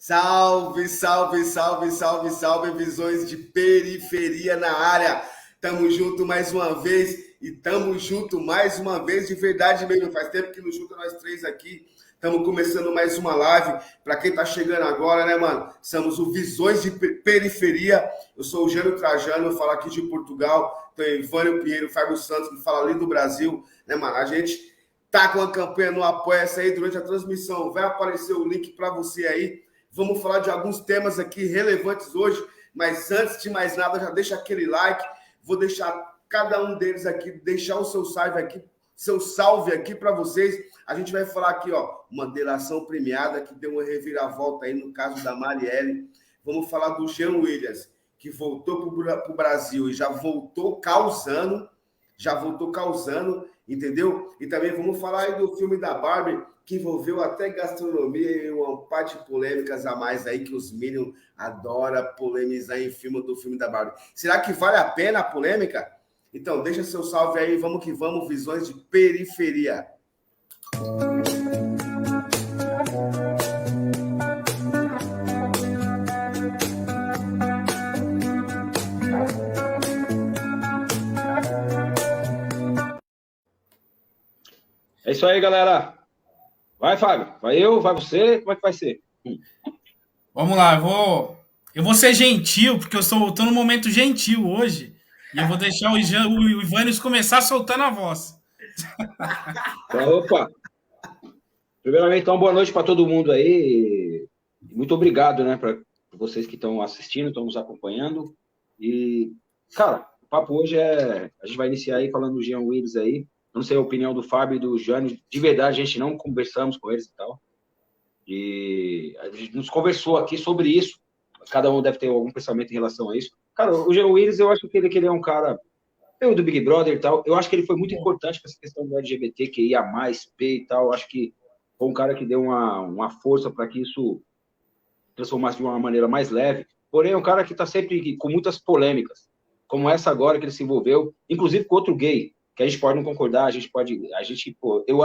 Salve, salve, salve, salve, salve, visões de periferia na área. Tamo junto mais uma vez e tamo junto mais uma vez de verdade mesmo. Faz tempo que nos junta nós três aqui. Estamos começando mais uma live. Para quem tá chegando agora, né, mano? Somos o Visões de Periferia. Eu sou o Jânio Trajano, eu falo aqui de Portugal. Tem Ivânio Pinheiro, Fábio Santos, que fala ali do Brasil, né, mano? A gente tá com a campanha no Apoia-se aí durante a transmissão. Vai aparecer o link para você aí. Vamos falar de alguns temas aqui relevantes hoje, mas antes de mais nada, já deixa aquele like. Vou deixar cada um deles aqui, deixar o seu salve aqui para vocês. A gente vai falar aqui, ó, uma delação premiada que deu uma reviravolta aí no caso da Marielle. Vamos falar do Jean Willis, que voltou para o Brasil e já voltou causando, entendeu? E também vamos falar aí do filme da Barbie, que envolveu até gastronomia e uma parte de polêmicas a mais aí, que os Minions adoram polemizar em filme do filme da Barbie. Será que vale a pena a polêmica? Então, deixa seu salve aí, vamos que vamos, visões de periferia. É isso aí, galera. Vai, Fábio. Vai eu, vai você. Como é que vai ser? Vamos lá, eu vou ser gentil, porque tô num momento gentil hoje. E eu vou deixar o Ivânios começar soltando a voz. Então, opa. Primeiramente, então, boa noite para todo mundo aí. Muito obrigado, né, para vocês que estão assistindo, estão nos acompanhando. E, cara, o papo hoje a gente vai iniciar aí falando do Jean Willis aí. Eu não sei a opinião do Fábio e do Jânio. De verdade, a gente não conversamos com eles e tal. E a gente nos conversou aqui sobre isso. Cada um deve ter algum pensamento em relação a isso. Cara, o Jean Willis, eu acho que ele é um cara... Eu do Big Brother e tal, eu acho que ele foi muito importante para essa questão do LGBT, que ia mais, P e tal. Eu acho que foi um cara que deu uma força para que isso transformasse de uma maneira mais leve. Porém, é um cara que está sempre com muitas polêmicas, como essa agora que ele se envolveu, inclusive com outro gay, que a gente pode não concordar,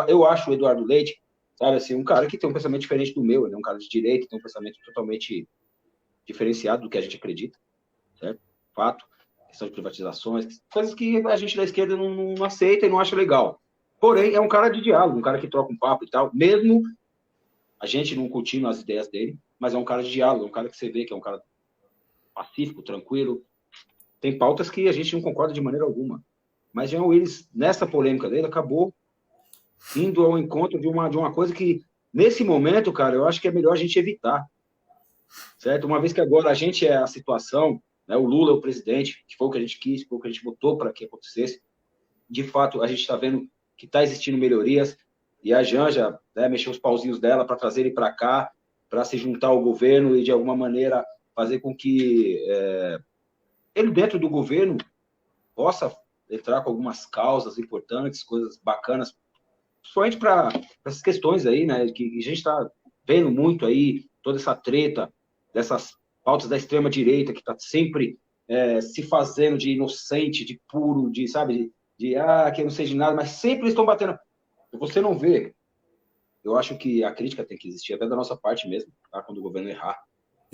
eu acho o Eduardo Leite, sabe, assim, um cara que tem um pensamento diferente do meu, ele é um cara de direita, tem um pensamento totalmente diferenciado do que a gente acredita, certo? Fato, questão de privatizações, coisas que a gente da esquerda não aceita e não acha legal. Porém, é um cara de diálogo, um cara que troca um papo e tal, mesmo a gente não curtindo as ideias dele, mas é um cara de diálogo, é um cara que você vê que é um cara pacífico, tranquilo. Tem pautas que a gente não concorda de maneira alguma. Mas Jean Willis, nessa polêmica dele, acabou indo ao encontro de uma coisa que, nesse momento, cara, eu acho que é melhor a gente evitar. Certo? Uma vez que agora a gente é a situação, né, o Lula é o presidente, que foi o que a gente quis, foi o que a gente votou para que acontecesse. De fato, a gente está vendo que está existindo melhorias, e a Janja, né, mexeu os pauzinhos dela para trazer ele para cá, para se juntar ao governo e, de alguma maneira, fazer com que ele, dentro do governo, possa entrar com algumas causas importantes, coisas bacanas, principalmente para essas questões aí, né, que a gente está vendo muito aí, toda essa treta dessas pautas da extrema-direita, que está sempre se fazendo de inocente, de puro, de, sabe, que eu não sei de nada, mas sempre estão batendo. Você não vê. Eu acho que a crítica tem que existir, até da nossa parte mesmo, tá? Quando o governo errar.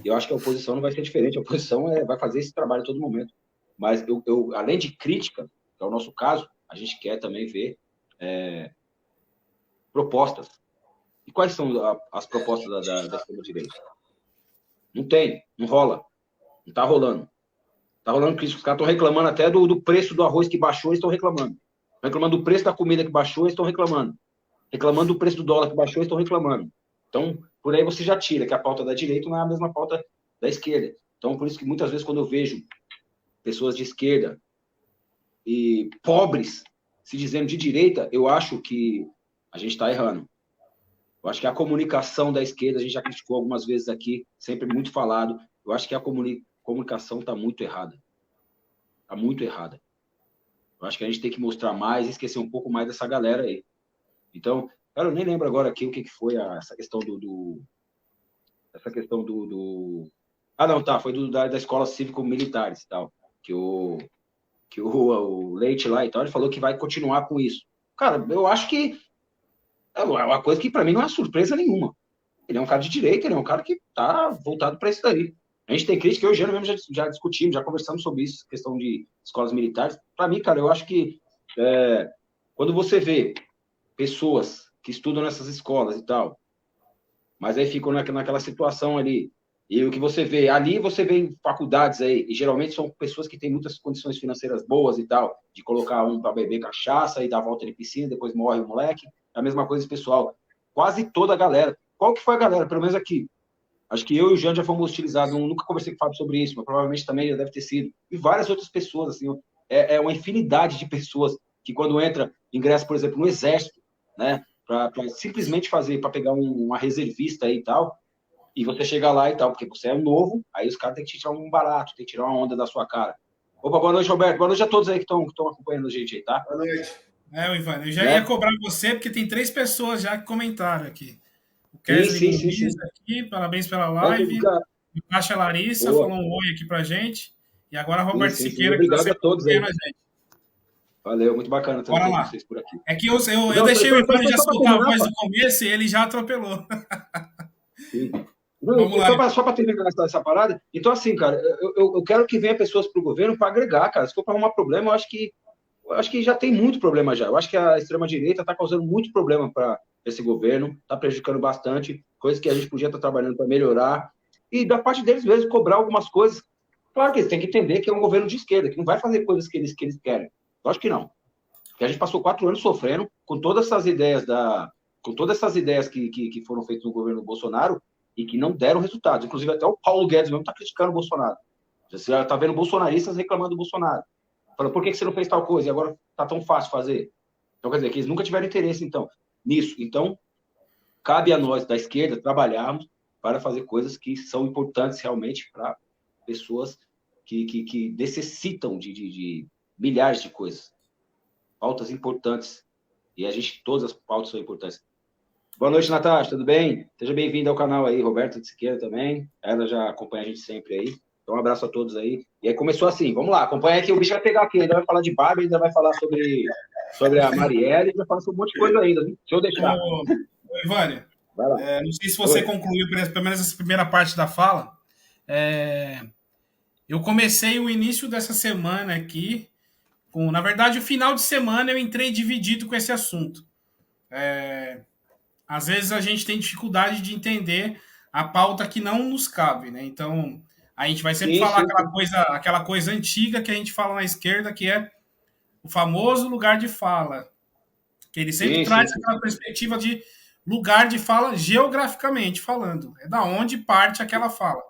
E eu acho que a oposição não vai ser diferente, a oposição vai fazer esse trabalho a todo momento. Mas, além de crítica, que é o nosso caso, a gente quer também ver propostas. E quais são as propostas da extrema-direita? Não tem, não rola. Não está rolando. Está rolando crítica. Os caras estão reclamando até do preço do arroz que baixou, eles estão reclamando. Reclamando do preço da comida que baixou, eles estão reclamando. Reclamando do preço do dólar que baixou, eles estão reclamando. Então, por aí você já tira que a pauta da direita não é a mesma pauta da esquerda. Então, por isso que muitas vezes quando eu vejo pessoas de esquerda e pobres se dizendo de direita, eu acho que a gente está errando. Eu acho que a comunicação da esquerda, a gente já criticou algumas vezes aqui, sempre muito falado, eu acho que a comunicação está muito errada. Está muito errada. Eu acho que a gente tem que mostrar mais e esquecer um pouco mais dessa galera aí. Então, cara, eu nem lembro agora aqui o que foi essa questão essa questão Ah, não, tá, foi da escola cívico-militares e tal, que o Leite lá e tal, ele falou que vai continuar com isso. Cara, eu acho que é uma coisa que para mim não é surpresa nenhuma. ele é um cara de direita, ele é um cara que está voltado para isso daí. A gente tem crítica, eu e o Jânio mesmo já discutimos, já conversamos sobre isso, questão de escolas militares. Para mim, cara, eu acho que quando você vê pessoas que estudam nessas escolas e tal, mas aí ficam naquela situação ali, e o que você vê, ali você vê em faculdades aí, e geralmente são pessoas que têm muitas condições financeiras boas e tal, de colocar um para beber cachaça e dar volta de piscina, depois morre o moleque, é a mesma coisa, pessoal. Quase toda a galera. Qual que foi a galera? Pelo menos aqui. Acho que eu e o Jean já fomos utilizados, nunca conversei com o Fábio sobre isso, mas provavelmente também já deve ter sido. E várias outras pessoas, assim, uma infinidade de pessoas que quando ingressa, por exemplo, no Exército, né, para simplesmente para pegar uma reservista aí e tal, e você chega lá e tal, porque você é novo, aí os caras têm que te tirar um barato, tem que tirar uma onda da sua cara. Opa, boa noite, Roberto. Boa noite a todos aí que estão acompanhando a gente aí, tá? Boa noite. Ivan, eu já ia cobrar você, porque tem 3 pessoas já que comentaram aqui. O Kesley Sim. Aqui, parabéns pela live. O Caixa Larissa falou um oi aqui pra gente. E agora Roberto Siqueira, obrigado que tá a todos aí. A gente. Valeu, muito bacana ter vocês por aqui. É que eu deixei o Ivan já soltar a voz do começo e ele já atropelou. Sim. Vamos lá. Só para terminar essa parada. Então, assim, cara, eu quero que venha pessoas para o governo para agregar, cara. Se for para arrumar problema, eu acho que já tem muito problema já. Eu acho que a extrema-direita está causando muito problema para esse governo, está prejudicando bastante, coisas que a gente podia estar trabalhando para melhorar. E da parte deles mesmo, cobrar algumas coisas. Claro que eles têm que entender que é um governo de esquerda, que não vai fazer coisas que eles querem. Lógico que não. Porque a gente passou 4 anos sofrendo com todas essas ideias que foram feitas no governo Bolsonaro e que não deram resultados. Inclusive, até o Paulo Guedes mesmo está criticando o Bolsonaro. Você já está vendo bolsonaristas reclamando do Bolsonaro. Falando, por que você não fez tal coisa e agora está tão fácil fazer? Então, quer dizer, que eles nunca tiveram interesse, então, nisso. Então, cabe a nós, da esquerda, trabalharmos para fazer coisas que são importantes realmente para pessoas que necessitam de milhares de coisas. Pautas importantes. E todas as pautas são importantes. Boa noite, Natasha, tudo bem? Seja bem-vindo ao canal aí, Roberta de Siqueira também. Ela já acompanha a gente sempre aí. Então, um abraço a todos aí. E aí começou assim, vamos lá, acompanha aqui, o bicho vai pegar aqui, ainda vai falar de Barbie, ainda vai falar sobre a Marielle, vai falar sobre um monte de coisa ainda, viu? Deixa eu deixar. Ivânia, não sei se você concluiu pelo menos essa primeira parte da fala. Eu comecei o início dessa semana aqui, na verdade, o final de semana eu entrei dividido com esse assunto. Às vezes a gente tem dificuldade de entender a pauta que não nos cabe, né? Então, a gente vai sempre falar aquela coisa antiga que a gente fala na esquerda, que é o famoso lugar de fala. Que ele sempre traz aquela perspectiva de lugar de fala geograficamente falando. É da onde parte aquela fala.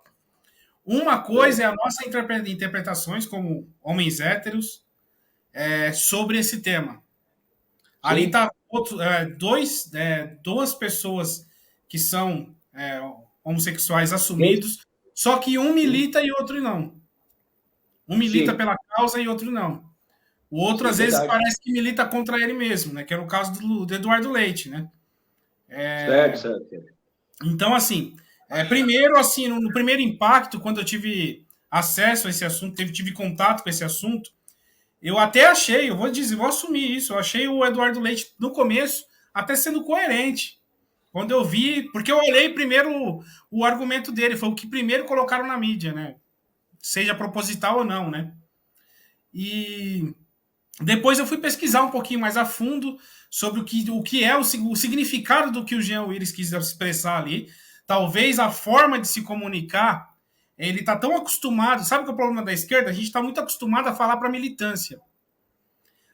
Uma coisa é a nossa interpretações como homens héteros sobre esse tema. Ali está duas pessoas que são homossexuais assumidos, só que um milita e outro não. Um milita pela causa e outro não. O outro, às vezes, parece que milita contra ele mesmo, né? Que é o caso do Eduardo Leite, né? Certo. Então, assim, primeiro, assim, no primeiro impacto, quando eu tive acesso a esse assunto, tive contato com esse assunto, eu até achei, vou assumir isso, eu achei o Eduardo Leite, no começo, até sendo coerente. Quando eu vi, porque eu olhei primeiro o argumento dele, foi o que primeiro colocaram na mídia, né? Seja proposital ou não, né? E depois eu fui pesquisar um pouquinho mais a fundo sobre o que é o significado do que o Jean Willis quis expressar ali. Talvez a forma de se comunicar, ele está tão acostumado, sabe que é o problema da esquerda? A gente está muito acostumado a falar para a militância.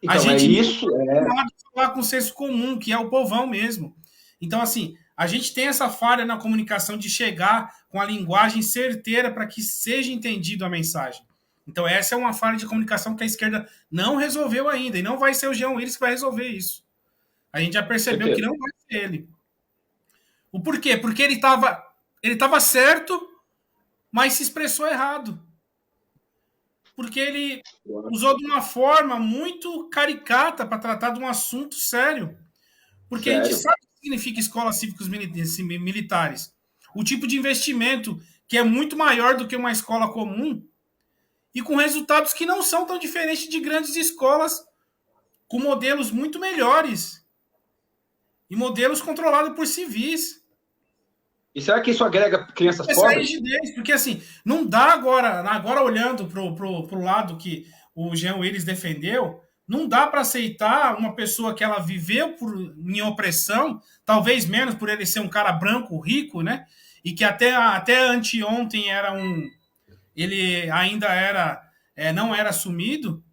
Então, a gente está acostumado a falar com o senso comum, que é o povão mesmo. Então, assim, a gente tem essa falha na comunicação de chegar com a linguagem certeira para que seja entendido a mensagem. Então, essa é uma falha de comunicação que a esquerda não resolveu ainda, e não vai ser o Jean Willis que vai resolver isso. A gente já percebeu que não vai ser ele. O porquê? Porque ele estava certo, mas se expressou errado. Porque ele usou de uma forma muito caricata para tratar de um assunto sério. Porque a gente sabe o que significa escolas cívicos militares. O tipo de investimento que é muito maior do que uma escola comum e com resultados que não são tão diferentes de grandes escolas com modelos muito melhores e modelos controlados por civis. E será que isso agrega crianças Essa pobres? rigidez, porque assim, não dá agora olhando pro lado que o Jean Willis defendeu, não dá para aceitar uma pessoa que ela viveu em opressão, talvez menos por ele ser um cara branco, rico, né? E que até anteontem ele ainda não era assumido.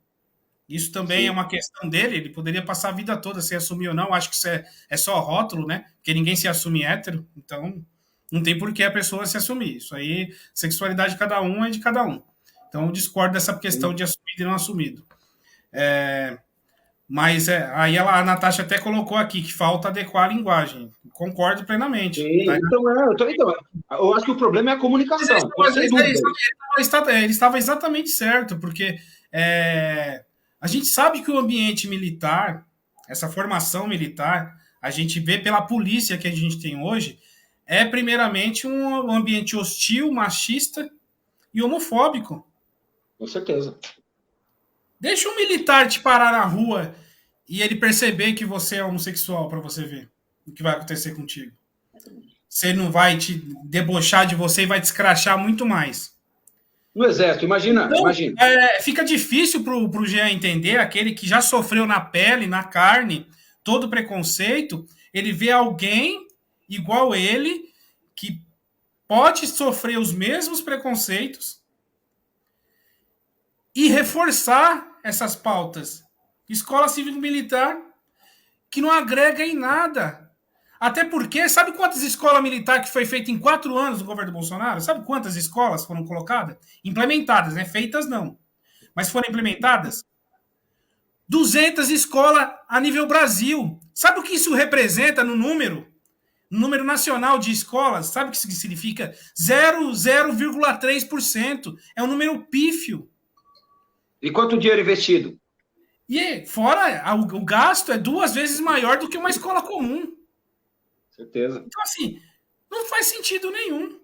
Isso também é uma questão dele, ele poderia passar a vida toda sem assumir ou não, acho que isso é só rótulo, né? Porque ninguém se assume hétero, então não tem por que a pessoa se assumir. Isso aí, sexualidade de cada um é de cada um. Então eu discordo dessa questão de assumido e não assumido. Mas aí a Natasha até colocou aqui que falta adequar a linguagem. Concordo plenamente. Sim, Tá? então, eu acho que o problema é a comunicação. Ele estava exatamente certo, porque a gente sabe que o ambiente militar, essa formação militar, a gente vê pela polícia que a gente tem hoje, é primeiramente um ambiente hostil, machista e homofóbico. Com certeza. Deixa um militar te parar na rua e ele perceber que você é homossexual para você ver o que vai acontecer contigo. Você não vai te debochar de você e vai te escrachar muito mais. No exército, imagina. Fica difícil pro Jean entender, aquele que já sofreu na pele, na carne, todo preconceito, ele vê alguém igual ele, que pode sofrer os mesmos preconceitos e reforçar essas pautas. Escola cívico-militar que não agrega em nada. Até porque, sabe quantas escolas militares que foi feita em 4 anos do governo Bolsonaro? Sabe quantas escolas foram colocadas? Implementadas, né? Feitas não. Mas foram implementadas? 200 escolas a nível Brasil. Sabe o que isso representa no número? No número nacional de escolas, sabe o que isso significa? 0,3%. É um número pífio. E quanto dinheiro investido? E fora, o gasto é 2 vezes maior do que uma escola comum. Certeza. Então, assim, não faz sentido nenhum.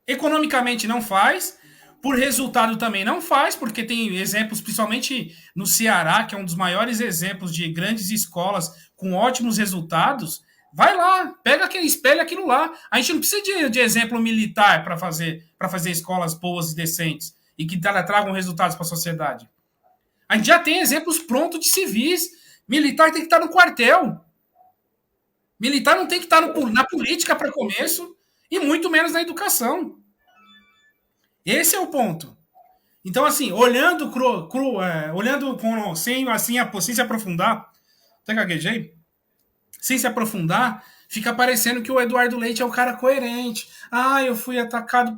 Economicamente não faz, por resultado também não faz, porque tem exemplos, principalmente no Ceará, que é um dos maiores exemplos de grandes escolas com ótimos resultados. Vai lá, espelha aquilo lá. A gente não precisa de exemplo militar para fazer escolas boas e decentes e que tragam resultados para a sociedade. A gente já tem exemplos prontos de civis. Militar tem que estar no quartel. Militar não tem que estar na política para começo e muito menos na educação. Esse é o ponto. Então, assim, olhando sem se aprofundar, até gaguejei, sem se aprofundar, fica parecendo que o Eduardo Leite é um cara coerente. Eu fui atacado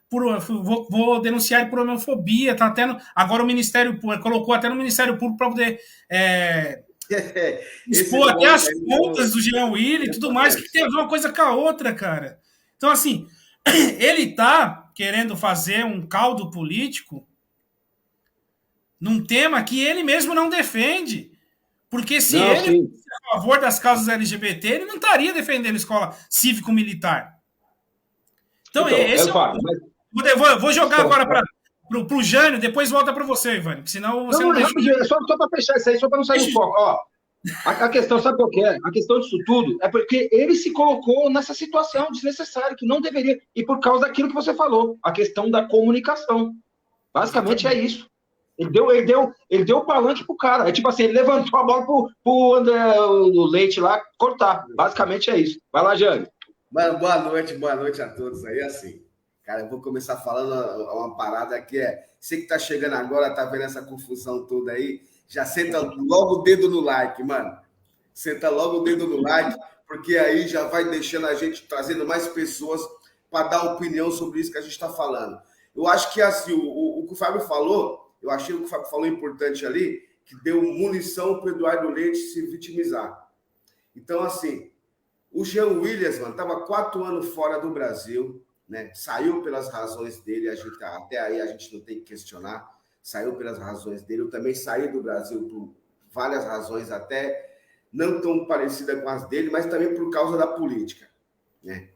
vou denunciar por homofobia. Tá até agora o Ministério colocou até no Ministério Público para poder expor até as contas do Jean Willis e tudo mais, que tem a ver uma coisa com a outra, cara. Então, assim, ele tá querendo fazer um caldo político num tema que ele mesmo não defende. Porque se ele fosse a favor das causas LGBT, ele não estaria defendendo escola cívico-militar. Então esse é o... Vou jogar agora pro Jânio, depois volta para você, Ivan. Senão você não deixa... Só para fechar isso aí, só para não sair do foco. Ó, a questão, sabe qual que é? A questão disso tudo é porque ele se colocou nessa situação desnecessária, que não deveria, e por causa daquilo que você falou, a questão da comunicação. Basicamente é isso. Ele deu o palanque pro cara. É tipo assim, ele levantou a bola pro André, o Leite lá, cortar. Basicamente é isso. Vai lá, Jânio. Mano, boa noite a todos aí, assim. Cara, eu vou começar falando uma parada que você que tá chegando agora, tá vendo essa confusão toda aí, já senta logo o dedo no like, mano. Senta logo o dedo no like, porque aí já vai deixando a gente, trazendo mais pessoas para dar opinião sobre isso que a gente está falando. Eu acho que, assim, o que o Fábio falou, eu achei o que o Fábio falou importante ali, que deu munição para o Eduardo Leite se vitimizar. Então, assim, o Jean Willis, mano, estava 4 anos fora do Brasil, né? Saiu pelas razões dele, até aí a gente não tem que questionar, saiu pelas razões dele. Eu também saí do Brasil por várias razões, até não tão parecidas com as dele, mas também por causa da política, né?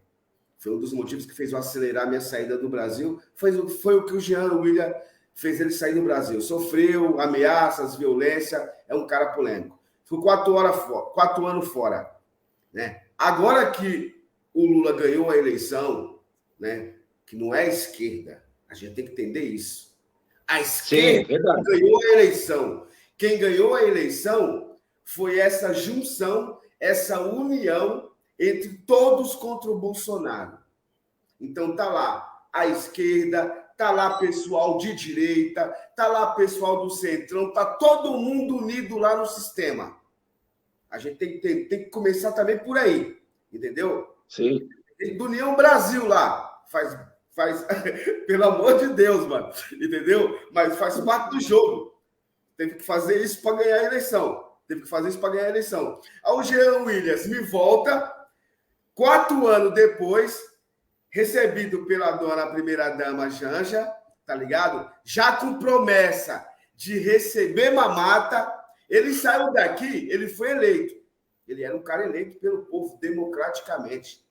Foi um dos motivos que fez eu acelerar minha saída do Brasil, foi o que o Jean Willis fez ele sair do Brasil. Sofreu ameaças, violência, é um cara polêmico. Ficou 4 anos fora, né? Agora que o Lula ganhou a eleição, né? Que não é a esquerda. A gente tem que entender isso. A esquerda ganhou a eleição. Quem ganhou a eleição foi essa junção, essa união entre todos contra o Bolsonaro. Então tá lá a esquerda, tá lá pessoal de direita, tá lá pessoal do centrão, tá todo mundo unido lá no sistema. A gente tem que começar também por aí, entendeu? Sim. Do União Brasil lá, faz pelo amor de Deus, mano, entendeu? Mas faz parte do jogo. Teve que fazer isso para ganhar a eleição. Aí o Jean Willis me volta, 4 anos depois, recebido pela dona primeira-dama Janja, tá ligado? Já com promessa de receber mamata. Ele saiu daqui, ele foi eleito. Ele era um cara eleito pelo povo democraticamente,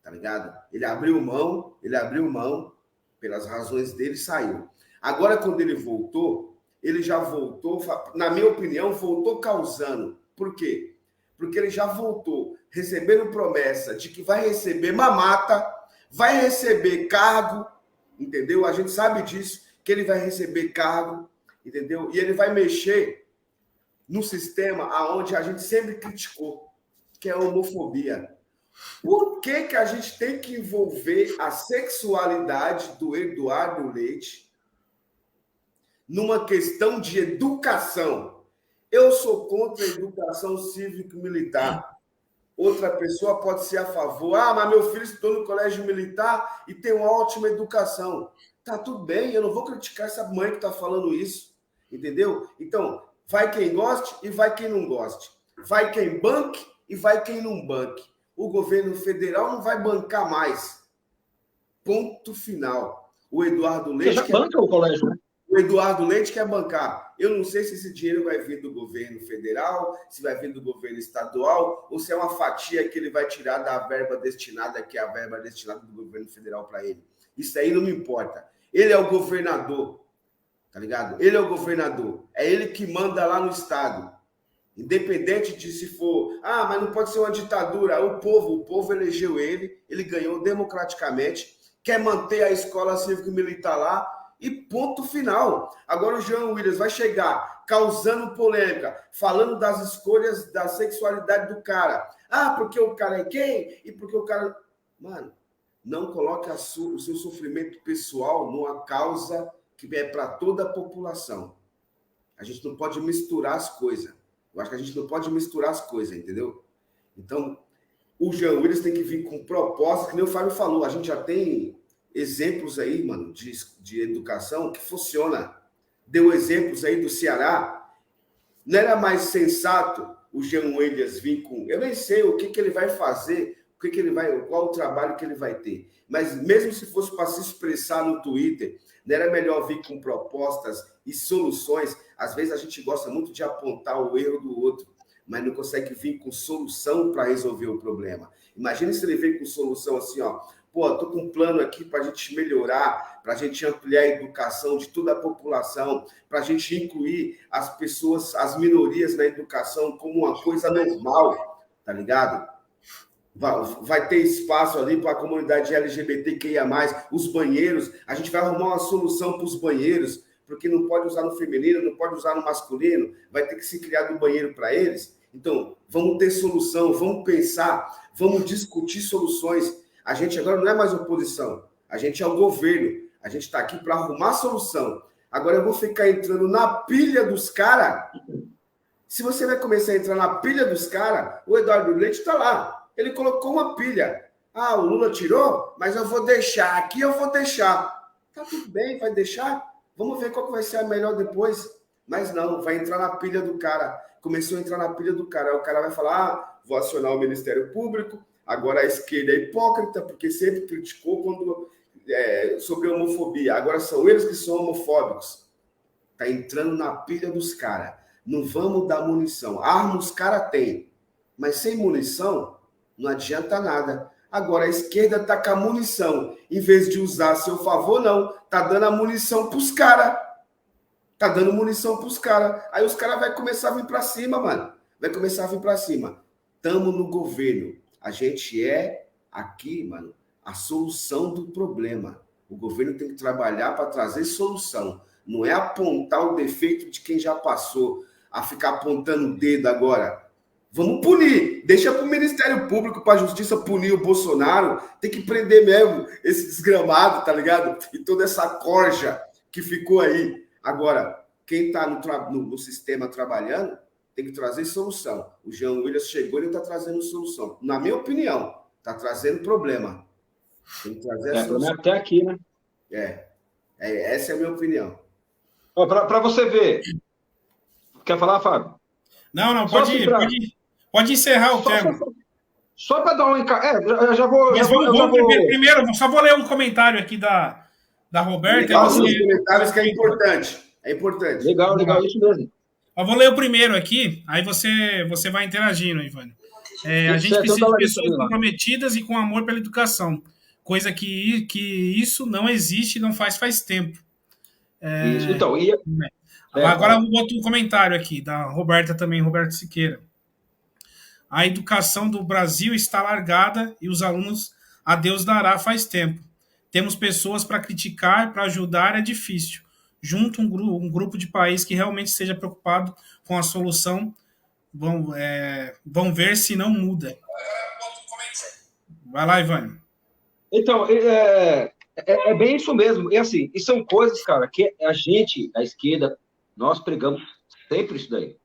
tá ligado? Ele abriu mão, pelas razões dele, saiu. Agora, quando ele voltou, ele já voltou, na minha opinião, voltou causando. Por quê? Porque ele já voltou recebendo promessa de que vai receber mamata, vai receber cargo, entendeu? A gente sabe disso, que ele vai receber cargo, entendeu? E ele vai mexer no sistema aonde a gente sempre criticou, que é a homofobia. Por que que a gente tem que envolver a sexualidade do Eduardo Leite numa questão de educação? Eu sou contra a educação cívico-militar. Outra pessoa pode ser a favor. Ah, mas meu filho estudou no colégio militar e tem uma ótima educação. Tá tudo bem, eu não vou criticar essa mãe que está falando isso, entendeu? Então, vai quem goste e vai quem não goste. Vai quem banque e vai quem não banque. O governo federal não vai bancar mais. Ponto final. O Eduardo Leite... Você já banca o colégio, né? O Eduardo Leite quer bancar. Eu não sei se esse dinheiro vai vir do governo federal, se vai vir do governo estadual, ou se é uma fatia que ele vai tirar da verba destinada, que é a verba destinada do governo federal para ele. Isso aí não me importa. Ele é o governador, tá ligado? Ele é o governador. É ele que manda lá no estado. Independente de se for... Ah, mas não pode ser uma ditadura. O povo elegeu ele ganhou democraticamente, quer manter a escola cívico-militar lá, e ponto final. Agora o Jean Willis vai chegar causando polêmica, falando das escolhas da sexualidade do cara. Ah, porque o cara é gay e porque o cara... Mano, não coloque o seu sofrimento pessoal numa causa que é para toda a população. A gente não pode misturar as coisas. Eu acho que a gente não pode misturar as coisas, entendeu? Então, o Jean Willis tem que vir com propósito, que nem o Fábio falou, a gente já tem exemplos aí, mano, de educação que funciona. Deu exemplos aí do Ceará. Não era mais sensato o Jean Willis vir com... Eu nem sei o que ele vai fazer, qual o trabalho que ele vai ter. Mas mesmo se fosse para se expressar no Twitter, não era melhor vir com propostas e soluções? Às vezes a gente gosta muito de apontar o erro do outro, mas não consegue vir com solução para resolver o problema. Imagina se ele vem com solução assim, ó. Pô, tô com um plano aqui para a gente melhorar, para a gente ampliar a educação de toda a população, para a gente incluir as pessoas, as minorias na educação como uma coisa normal, tá ligado? Vai ter espaço ali para a comunidade LGBTQIA+, os banheiros, a gente vai arrumar uma solução para os banheiros, porque não pode usar no feminino, não pode usar no masculino, vai ter que se criar um banheiro para eles. Então, vamos ter solução, vamos pensar, vamos discutir soluções. A gente agora não é mais oposição, a gente é o governo, a gente está aqui para arrumar solução. Agora eu vou ficar entrando na pilha dos caras. Se você vai começar a entrar na pilha dos caras, o Eduardo Leite está lá. Ele colocou uma pilha. Ah, o Lula tirou, mas eu vou deixar. Aqui eu vou deixar. Tá tudo bem, vai deixar. Vamos ver qual que vai ser a melhor depois. Mas não, vai entrar na pilha do cara. Começou a entrar na pilha do cara. Aí o cara vai falar, ah, vou acionar o Ministério Público. Agora a esquerda é hipócrita, porque sempre criticou sobre a homofobia. Agora são eles que são homofóbicos. Tá entrando na pilha dos caras. Não vamos dar munição. Arma os caras têm. Mas sem munição, não adianta nada. Agora a esquerda tá com a munição. Em vez de usar a seu favor, não. Tá dando a munição pros caras. Tá dando munição pros caras. Aí os caras vão começar a vir pra cima, mano. Vai começar a vir pra cima. Tamo no governo. A gente é Aqui, mano, a solução do problema. O governo tem que trabalhar para trazer solução. Não é apontar o defeito de quem já passou, a ficar apontando o dedo agora. Vamos punir. Deixa para o Ministério Público, para a Justiça punir o Bolsonaro. Tem que prender mesmo esse desgramado, tá ligado? E toda essa corja que ficou aí. Agora, quem está no sistema trabalhando tem que trazer solução. O Jean Willis chegou e está trazendo solução. Na minha opinião, está trazendo problema. Tem que trazer a solução. Até aqui, né? Essa é a minha opinião. Para você ver. Quer falar, Fábio? Não, pode encerrar o tema. Só para dar um encargo. Eu já vou. Primeiro, só vou ler um comentário aqui da Roberta. Os comentários que é importante. É importante. Legal, isso mesmo. Eu vou ler o primeiro aqui, aí você vai interagindo, Ivânio. A gente precisa de pessoas comprometidas e com amor pela educação. Coisa que isso não existe e não faz tempo. Isso, então. Agora eu boto um comentário aqui, da Roberta também, Roberto Siqueira. A educação do Brasil está largada e os alunos a Deus dará faz tempo. Temos pessoas para criticar, para ajudar, é difícil. Junto um grupo de país que realmente esteja preocupado com a solução, vão ver se não muda. Vai lá, Ivânio. Então, é bem isso mesmo. E assim, e são coisas, cara, que a gente, a esquerda, nós pregamos sempre isso daí.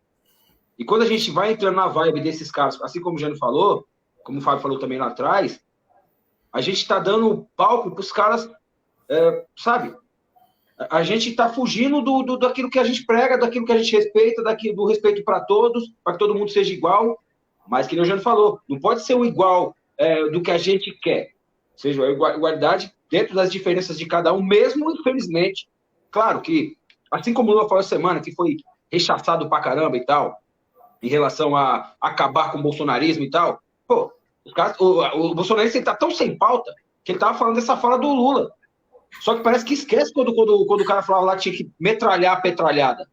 E quando a gente vai entrando na vibe desses caras, assim como o Jânio falou, como o Fábio falou também lá atrás, a gente está dando palco para os caras, sabe? A gente está fugindo daquilo que a gente prega, daquilo que a gente respeita, do respeito para todos, para que todo mundo seja igual. Mas, que nem o Jânio falou, não pode ser o igual do que a gente quer. Seja a igualdade dentro das diferenças de cada um, mesmo, infelizmente. Claro que, assim como o Lula falou essa semana, que foi rechaçado pra caramba e tal, em relação a acabar com o bolsonarismo e tal, pô, o bolsonarista está tão sem pauta que ele estava falando dessa fala do Lula. Só que parece que esquece quando o cara falava lá que tinha que metralhar a petralhada.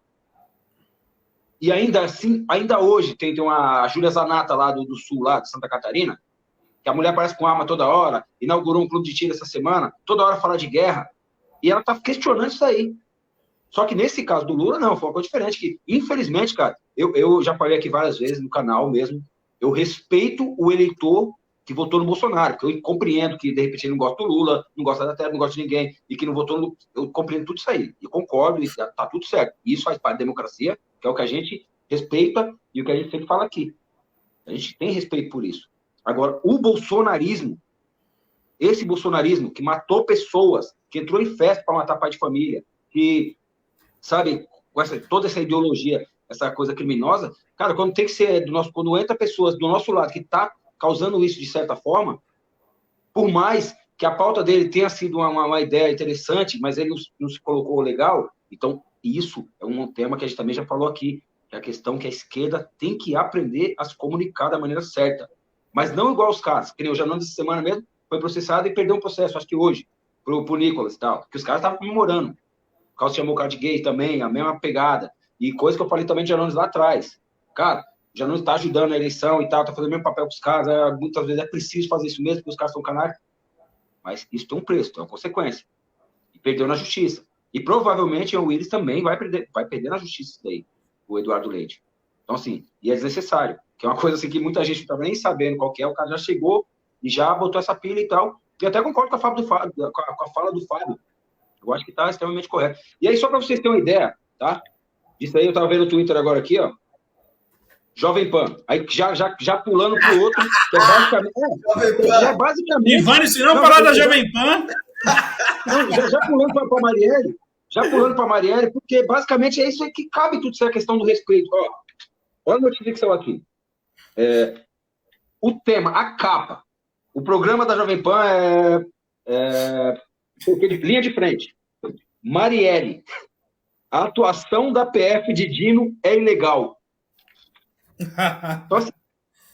E ainda assim, ainda hoje, tem uma Júlia Zanata lá do Sul, lá de Santa Catarina, que a mulher aparece com arma toda hora, inaugurou um clube de tiro essa semana, toda hora fala de guerra, e ela tá questionando isso aí. Só que nesse caso do Lula, não, foi uma coisa diferente, que infelizmente, cara, eu já falei aqui várias vezes no canal mesmo, eu respeito o eleitor que votou no Bolsonaro, que eu compreendo que, de repente, ele não gosta do Lula, não gosta da terra, não gosta de ninguém, e que não votou no... Eu compreendo tudo isso aí, e concordo, e tá tudo certo. Isso faz parte da democracia, que é o que a gente respeita e o que a gente sempre fala aqui. A gente tem respeito por isso. Agora, o bolsonarismo, esse bolsonarismo que matou pessoas, que entrou em festa para matar pai de família, que, sabe, com toda essa ideologia, essa coisa criminosa, cara, quando tem que ser quando entra pessoas do nosso lado que tá causando isso de certa forma, por mais que a pauta dele tenha sido uma ideia interessante, mas ele não se colocou legal, então isso é um tema que a gente também já falou aqui, que é a questão que a esquerda tem que aprender a se comunicar da maneira certa. Mas não igual os caras, que nem o Janão dessa semana mesmo, foi processado e perdeu um processo, acho que hoje, pro Nicolas e tal, que os caras estavam comemorando. O Carlos chamou o cara de gay também, a mesma pegada. E coisa que eu falei também de Janones lá atrás. Cara, o Janones está ajudando a eleição e tal, tá fazendo o mesmo papel com os caras, muitas vezes é preciso fazer isso mesmo, porque os caras são canários. Mas isso tem um preço, tem uma consequência. E perdeu na justiça. E provavelmente o Willis também vai perder na justiça isso daí, o Eduardo Leite. Então, assim, e é desnecessário. Que é uma coisa assim que muita gente não estava nem sabendo qual que é, o cara já chegou e já botou essa pilha e tal. E até concordo com a fala do Fábio. Eu acho que está extremamente correto. E aí, só para vocês terem uma ideia, tá? Isso aí eu estava vendo no Twitter agora aqui, ó. Jovem Pan. Aí já pulando pro outro, que é basicamente... Ivânio, se não falar da Jovem Pan... Não, já pulando para Marielle, porque basicamente é isso aí que cabe tudo, essa questão do respeito. Ó, olha a notícia que saiu aqui. O tema, a capa. O programa da Jovem Pan linha de frente. Marielle. A atuação da PF de Dino é ilegal. Então, assim,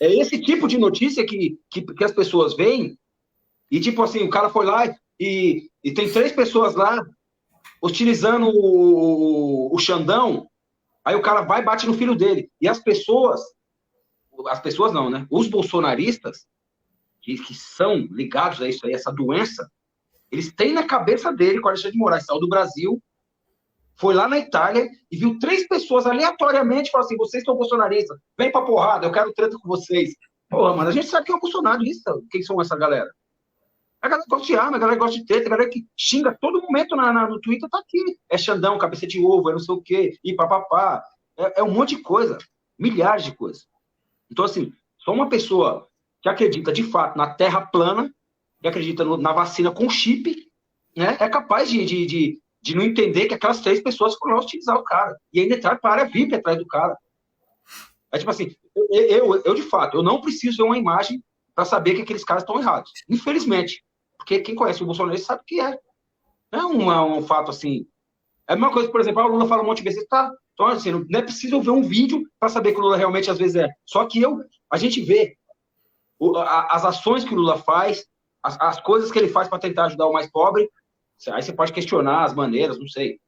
é esse tipo de notícia que as pessoas veem e, tipo assim, o cara foi lá e tem 3 pessoas lá hostilizando o Xandão, aí o cara vai e bate no filho dele. E as pessoas não, né? Os bolsonaristas que são ligados a isso aí, essa doença, eles têm na cabeça dele, com o Alexandre de Moraes, saiu do Brasil, foi lá na Itália e viu 3 pessoas aleatoriamente e falou assim, vocês são bolsonaristas, vem pra porrada, eu quero treta com vocês. Porra, mano, a gente sabe que é o bolsonarista, quem são essa galera? A galera gosta de arma, a galera gosta de treta, a galera que xinga a todo momento no Twitter tá aqui. É Xandão, cabeça de ovo, é não sei o quê, e papapá. É um monte de coisa, milhares de coisas. Então, assim, só uma pessoa que acredita, de fato, na terra plana, que acredita na vacina com chip, né, é capaz de não entender que aquelas 3 pessoas foram lá utilizar o cara. E ainda entrar para a área VIP atrás do cara. É tipo assim, eu de fato, eu não preciso ver uma imagem para saber que aqueles caras estão errados. Infelizmente. Porque quem conhece o Bolsonaro sabe que é. Não é um fato assim. É a mesma coisa, por exemplo, o Lula fala um monte de vezes, tá? Então, assim, não é preciso ver um vídeo para saber que o Lula realmente às vezes é. Só que a gente vê as ações que o Lula faz, as coisas que ele faz para tentar ajudar o mais pobre. Aí você pode questionar as maneiras, não sei.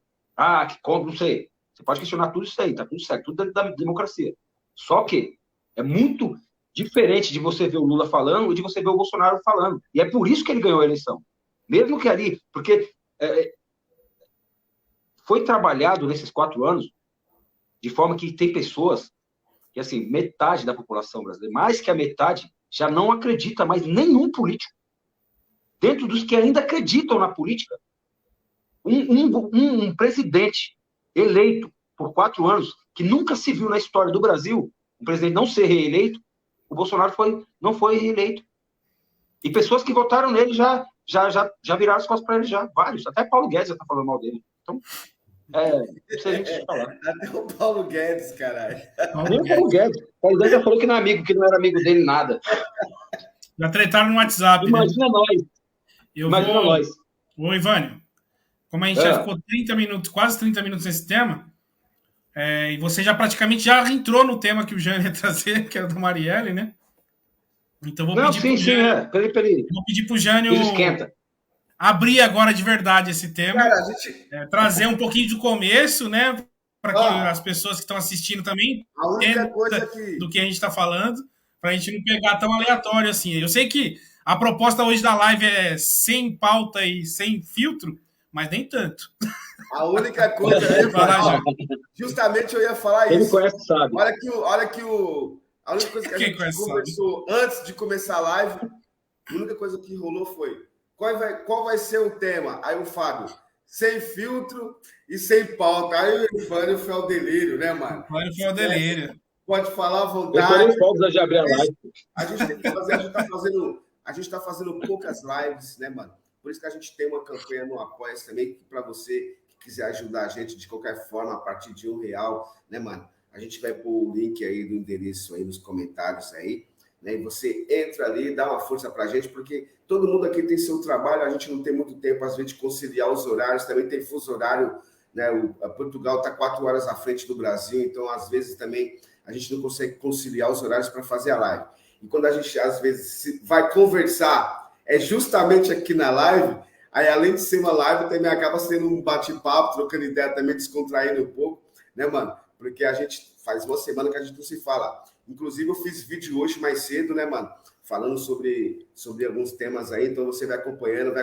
Que compra, não sei. Você pode questionar tudo isso aí, tá tudo certo, tudo dentro da democracia. Só que é muito diferente de você ver o Lula falando e de você ver o Bolsonaro falando. E é por isso que ele ganhou a eleição. Mesmo que ali, porque foi trabalhado nesses 4 anos de forma que tem pessoas que, assim, metade da população brasileira, mais que a metade, já não acredita mais em nenhum político. Dentro dos que ainda acreditam na política, um presidente eleito por 4 anos, que nunca se viu na história do Brasil, um presidente não ser reeleito, o Bolsonaro não foi reeleito. E pessoas que votaram nele já viraram as costas para ele, já, vários. Até Paulo Guedes já está falando mal dele. Então, não sei a gente falar. Até o Paulo Guedes, caralho. Nem o Paulo Guedes. Paulo Guedes já falou que não é amigo, que não era amigo dele, nada. Já tretaram no WhatsApp. Imagina, né? Nós. Imagina nós. Ô, Ivânio, como a gente já ficou 30 minutos, quase 30 minutos nesse tema, e você já praticamente já entrou no tema que o Jânio ia trazer, que era do Marielle, né? Então vou pedir pro Jânio abrir agora de verdade esse tema. Cara, trazer um pouquinho do começo, né? Para que as pessoas que estão assistindo também entendam do que a gente está falando, para a gente não pegar tão aleatório assim. Eu sei que a proposta hoje da live é sem pauta e sem filtro, mas nem tanto. A única coisa justamente eu ia falar Quem isso. Conhece, sabe. Olha que a única coisa que a gente conversou antes de começar a live, a única coisa que rolou foi qual vai ser o tema? Aí o Fábio, sem filtro e sem pauta. Aí o Ivânio foi ao delírio, né, mano? O Ivânio foi ao delírio. Pode falar à vontade. Eu tô fogos de abrir a live. A gente tem que fazer, a gente tá fazendo poucas lives, né, mano? Por isso que a gente tem uma campanha no Apoia-se também, que para você que quiser ajudar a gente de qualquer forma, a partir de R$1, né, mano? A gente vai pôr o link aí do endereço aí nos comentários aí, né? E você entra ali, dá uma força pra gente, porque todo mundo aqui tem seu trabalho, a gente não tem muito tempo, às vezes, de conciliar os horários, também tem fuso horário, né? Portugal está 4 horas à frente do Brasil, então, às vezes, também a gente não consegue conciliar os horários para fazer a live. E quando a gente, às vezes, vai conversar, é justamente aqui na live, aí, além de ser uma live, também acaba sendo um bate-papo, trocando ideia, também descontraindo um pouco, né, mano? Porque a gente faz uma semana que a gente não se fala. Inclusive, eu fiz vídeo hoje mais cedo, né, mano? Falando sobre alguns temas aí, então você vai acompanhando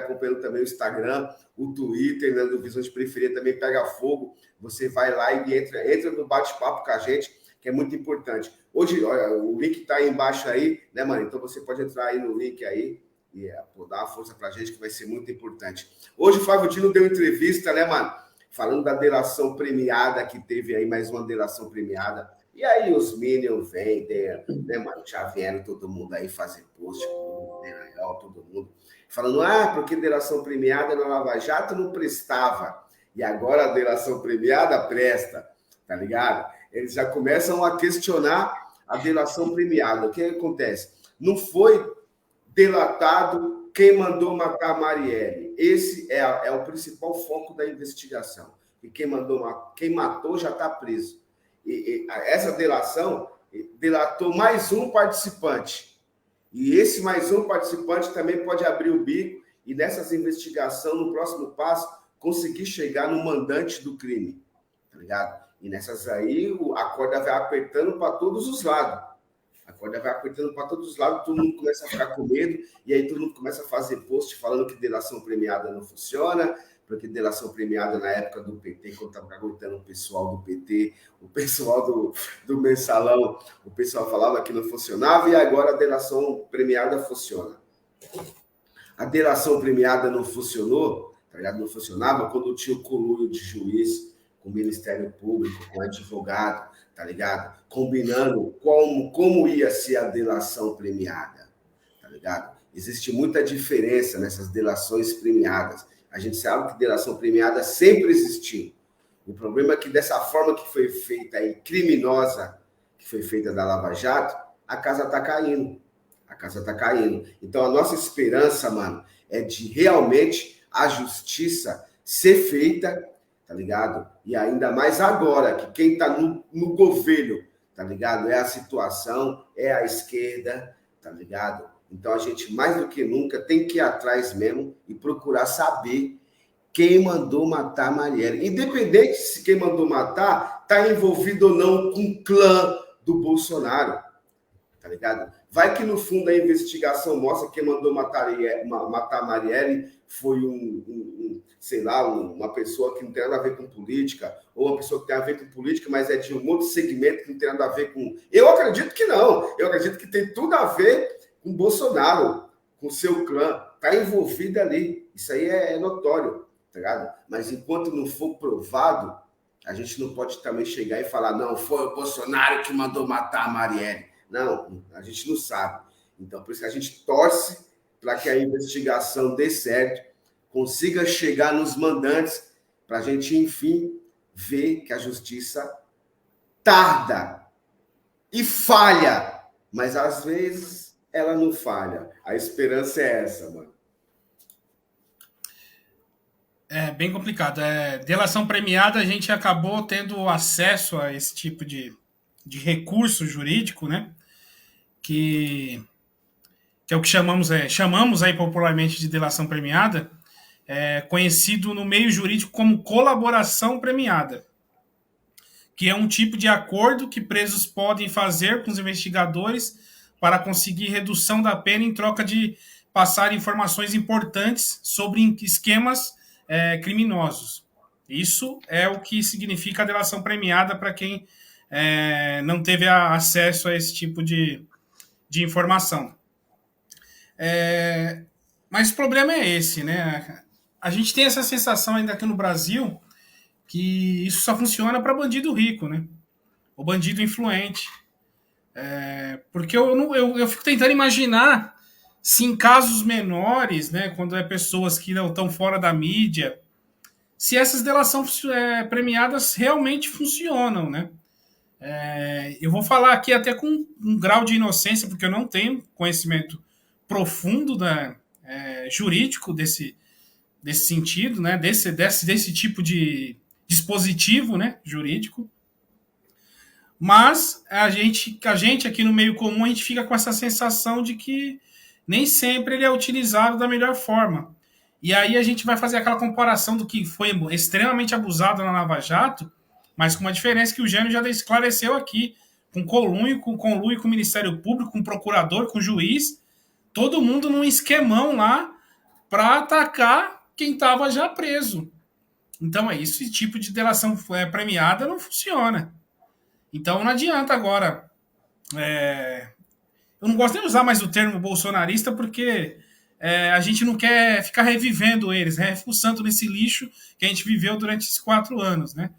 também o Instagram, o Twitter, né, do Visão de Periferia também pega fogo, você vai lá e entra no bate-papo com a gente, que é muito importante. Hoje, olha, o link tá aí embaixo aí, né, mano? Então você pode entrar aí no link aí e dar uma força pra gente, que vai ser muito importante. Hoje o Flávio Dino deu entrevista, né, mano? Falando da delação premiada, que teve aí mais uma delação premiada. E aí os Minions vêm, né, mano? Já vieram todo mundo aí fazer post, todo mundo. Falando, porque delação premiada na Lava Jato não prestava. E agora a delação premiada presta, tá ligado? Eles já começam a questionar a delação premiada. O que acontece? Não foi delatado quem mandou matar a Marielle. Esse é o principal foco da investigação. E quem matou já está preso. E essa delação delatou mais um participante. E esse mais um participante também pode abrir o bico e nessas investigações, no próximo passo, conseguir chegar no mandante do crime. Tá ligado? E nessas aí, a corda vai apertando para todos os lados. A corda vai apertando para todos os lados, todo mundo começa a ficar com medo, e aí todo mundo começa a fazer post falando que delação premiada não funciona, porque delação premiada na época do PT, quando estava aguentando o pessoal do PT, o pessoal do Mensalão, o pessoal falava que não funcionava, e agora a delação premiada funciona. A delação premiada não funcionou, tá ligado? Não funcionava quando tinha o conluio de juiz com o Ministério Público, com o advogado, tá ligado? Combinando como ia ser a delação premiada, tá ligado? Existe muita diferença nessas delações premiadas. A gente sabe que delação premiada sempre existiu. O problema é que dessa forma que foi feita e criminosa, que foi feita da Lava Jato, a casa está caindo. A casa está caindo. Então, a nossa esperança, mano, é de realmente a justiça ser feita, tá ligado? E ainda mais agora, que quem está no governo, tá ligado? É a situação, é a esquerda, tá ligado? Então, a gente, mais do que nunca, tem que ir atrás mesmo e procurar saber quem mandou matar a Marielle. Independente se quem mandou matar está envolvido ou não com o clã do Bolsonaro, tá ligado? Vai que no fundo a investigação mostra que quem mandou matar a Marielle foi sei lá, uma pessoa que não tem nada a ver com política, ou uma pessoa que tem a ver com política, mas é de um outro segmento que não tem nada a ver com... Eu acredito que não. Eu acredito que tem tudo a ver com Bolsonaro, com seu clã. Está envolvido ali. Isso aí é notório, tá ligado? Mas enquanto não for provado, a gente não pode também chegar e falar, não, foi o Bolsonaro que mandou matar a Marielle. Não, a gente não sabe. Então, por isso que a gente torce para que a investigação dê certo, consiga chegar nos mandantes, para a gente, enfim, ver que a justiça tarda e falha, mas às vezes ela não falha. A esperança é essa, mano. É bem complicado. Delação premiada, a gente acabou tendo acesso a esse tipo de recurso jurídico, né? Que é o que chamamos aí popularmente de delação premiada, conhecido no meio jurídico como colaboração premiada, que é um tipo de acordo que presos podem fazer com os investigadores para conseguir redução da pena em troca de passar informações importantes sobre esquemas criminosos. Isso é o que significa a delação premiada para quem não teve acesso a esse tipo de informação. Mas o problema é esse, né? A gente tem essa sensação ainda aqui no Brasil que isso só funciona para bandido rico, né? O bandido influente. Porque eu fico tentando imaginar se em casos menores, né, quando pessoas que não estão fora da mídia, se essas delações premiadas realmente funcionam, né? Eu vou falar aqui até com um grau de inocência, porque eu não tenho conhecimento profundo jurídico desse sentido, né? Desse tipo de dispositivo, né, jurídico. Mas a gente aqui no meio comum, a gente fica com essa sensação de que nem sempre ele é utilizado da melhor forma. E aí a gente vai fazer aquela comparação do que foi extremamente abusado na Lava Jato, mas com uma diferença que o Jânio já esclareceu aqui, com conluio com o Ministério Público, com o procurador, com o juiz, todo mundo num esquemão lá para atacar quem estava já preso. Então esse tipo de delação premiada não funciona. Então não adianta agora. Eu não gosto nem de usar mais o termo bolsonarista, porque a gente não quer ficar revivendo eles, refuçando nesse lixo que a gente viveu durante esses 4 anos, né?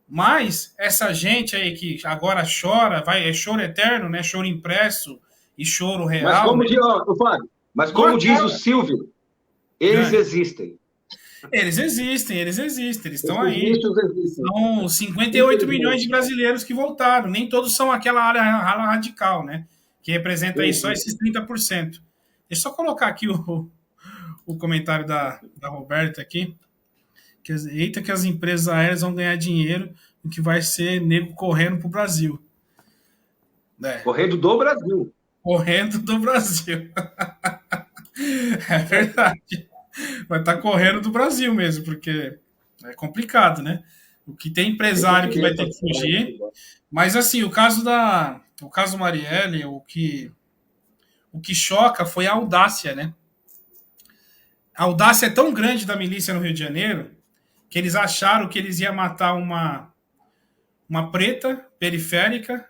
Mas essa gente aí que agora chora, é choro eterno, né? Choro impresso e choro real. Mas como diz o Silvio, eles existem. Eles existem. Eles estão aí. São 58 milhões de brasileiros que voltaram. Nem todos são aquela área radical, né? Que representa aí só esses 30%. Deixa eu só colocar aqui o comentário da Roberta aqui. Eita que as empresas aéreas vão ganhar dinheiro, o que vai ser nego correndo para o Brasil. Correndo do Brasil. Correndo do Brasil. É verdade. Vai estar correndo do Brasil mesmo, porque é complicado, né? O que tem empresário que vai ter que fugir. Mas, assim, o caso Marielle, o que choca foi a audácia, né? A audácia é tão grande da milícia no Rio de Janeiro que eles acharam que eles iam matar uma preta periférica,